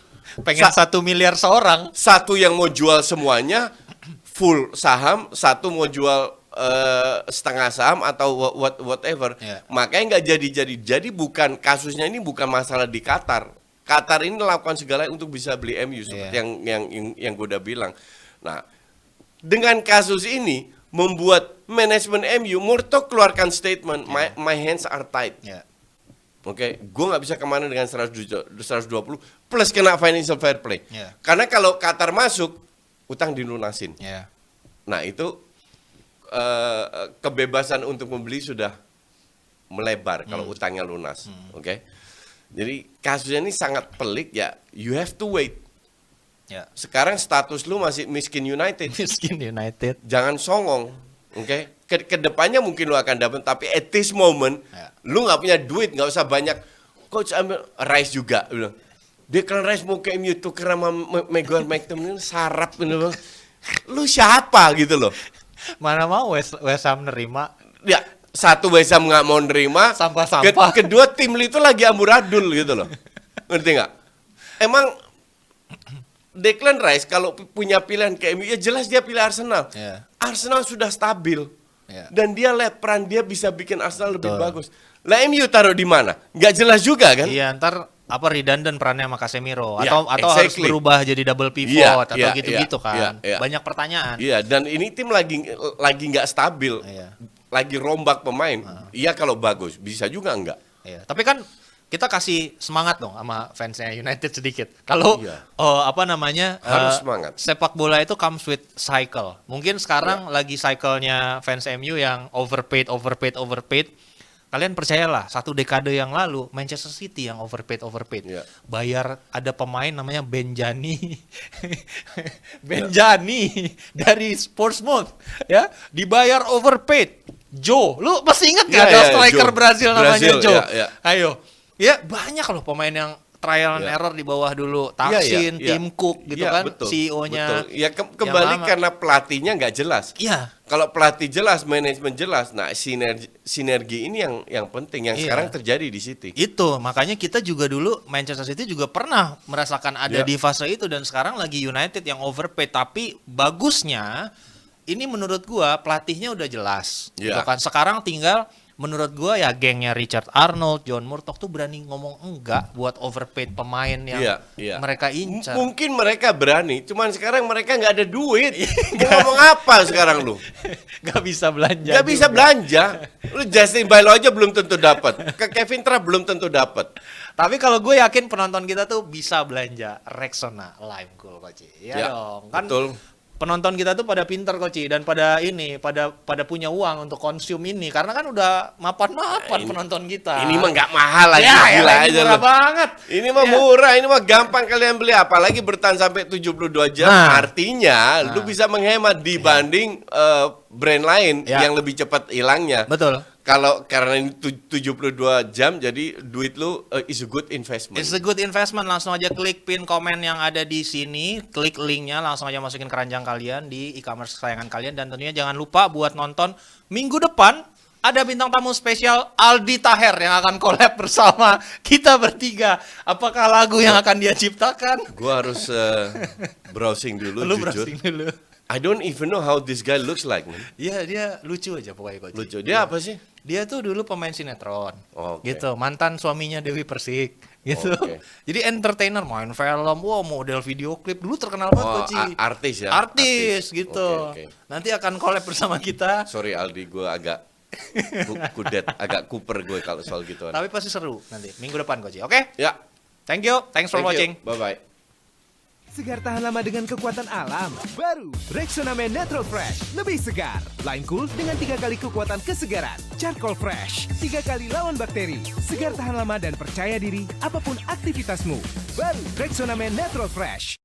Pengen 1 miliar seorang. Satu yang mau jual semuanya full saham, satu mau jual setengah saham atau whatever. Yeah. Makanya nggak jadi. Jadi bukan kasusnya ini bukan masalah di Qatar. Qatar ini melakukan segala untuk bisa beli MU seperti yang gue udah bilang. Nah, dengan kasus ini membuat manajemen MU Murtoh keluarkan statement, my hands are tied. Yeah. Oke, gue nggak bisa kemana dengan 120 plus kena financial fair play. Yeah. Karena kalau Qatar masuk, utang dilunasin. Yeah. Nah itu kebebasan untuk membeli sudah melebar kalau utangnya lunas. Oke, jadi kasusnya ini sangat pelik ya. You have to wait. Ya. Sekarang status lu masih miskin United. Miskin United. Jangan songong. Oke, kedepannya mungkin lu akan dapat, tapi at this moment lu nggak punya duit, nggak usah banyak. Coach ambil Rice juga bilang, Declan Rice mau ke MU tuker sama Maguire McTominay sarap gitu. Lu siapa gitu loh? Mana mau West Ham nerima? Ya, satu West Ham nggak mau nerima, Sampah-sampah. kedua tim lu itu lagi amburadul gitu loh. Ngerti nggak? Emang Declan Rice kalau punya pilihan ke MU, ya jelas dia pilih Arsenal. Yeah. Arsenal sudah stabil. Yeah. Dan dia lihat peran dia bisa bikin Arsenal lebih bagus. Lah MU taruh di mana? Nggak jelas juga kan? Iya, ntar apa redundant perannya sama Casemiro Ya, atau harus exactly. berubah jadi double pivot Iya, atau iya, gitu-gitu iya, kan. iya, iya. Banyak pertanyaan. Iya, dan ini tim lagi nggak stabil. Iya. Lagi rombak pemain. Iya kalau bagus, bisa juga enggak. Iya, tapi kan kita kasih semangat dong sama fansnya United sedikit. Kalau Iya. harus Harus semangat. Sepak bola itu comes with cycle. Mungkin sekarang lagi cycle-nya fans MU yang overpaid. Kalian percayalah, 1 dekade yang lalu Manchester City yang overpaid. Iya. Bayar ada pemain namanya Benjani. Iya. Dari Portsmouth ya, dibayar overpaid. Joe, lu masih ingat gak Iya, ada iya, striker Joe. Brazil namanya Brazil, Joe? iya, iya. Ayo. Ya, banyak loh pemain yang trial and Iya. error di bawah dulu. Iya, Taksin, iya, Tim Cook gitu iya, kan, betul, CEO-nya. betul. Ya kembali lama. karena pelatihnya nggak jelas. Iya. Kalau pelatih jelas, manajemen jelas, nah sinergi ini yang penting, yang Iya. sekarang terjadi di City. Itu, makanya kita juga dulu Manchester City juga pernah merasakan ada Iya. di fase itu dan sekarang lagi United yang overpaid, tapi bagusnya ini menurut gua pelatihnya udah jelas. Iya. Gitu kan. Sekarang tinggal menurut gua ya gengnya Richard Arnold, John Murtoh tuh berani ngomong enggak buat overpaid pemain yang Iya. mereka incar. Mungkin mereka berani, cuman sekarang mereka nggak ada duit. Mau ngomong apa sekarang lu? Gak bisa belanja. Nggak bisa juga. belanja. Lu Justin Bailo aja belum tentu dapat. Ke Kevin Trapp belum tentu dapat. Tapi kalau gue yakin penonton kita tuh bisa belanja Rexona Lime Cool, Koci. Iya Ya, dong. Kan betul. penonton kita tuh pada pinter, Koci, dan pada punya uang untuk konsum ini karena kan udah mapan-mapan penonton kita. Ini mah nggak mahal lagi, ya, gila ini aja murah lu. banget. Ini mah murah, ini mah gampang kalian beli, apalagi bertahan sampai 72 jam. Nah. Artinya lu bisa menghemat dibanding brand lain Ya. yang lebih cepat hilangnya. Betul. Kalau karena ini 72 jam, jadi duit lu is a good investment. It's a good investment. Langsung aja klik pin komen yang ada di sini, klik linknya, langsung aja masukin keranjang kalian di e-commerce kesayangan kalian, dan tentunya jangan lupa buat nonton minggu depan ada bintang tamu spesial Aldi Taher yang akan collab bersama kita bertiga. Apakah lagu yang akan dia ciptakan? Gua harus browsing dulu, Lu jujur. browsing dulu. I don't even know how this guy looks like, man. Iya, dia lucu aja pokoknya, Coach. Lucu. Dia apa sih? Dia tuh dulu pemain sinetron, Oke. gitu, mantan suaminya Dewi Persik, gitu. Oke. Jadi entertainer, main film, wow, model video klip, dulu terkenal banget, Oh, Koci. artis ya? Artis, gitu. Oke. Nanti akan collab bersama kita, Sorry Aldi, gue agak kudet, agak kuper gue kalau soal gituan. tapi pasti seru nanti minggu depan, Koci. Oke, Ya, thank you, thanks for watching. Bye-bye. Segar tahan lama dengan kekuatan alam. Baru Rexona Men Natural Fresh. Lebih segar. Lime Cool dengan 3 kali kekuatan kesegaran. Charcoal Fresh. 3 kali lawan bakteri. Segar tahan lama dan percaya diri apapun aktivitasmu. Baru Rexona Men Natural Fresh.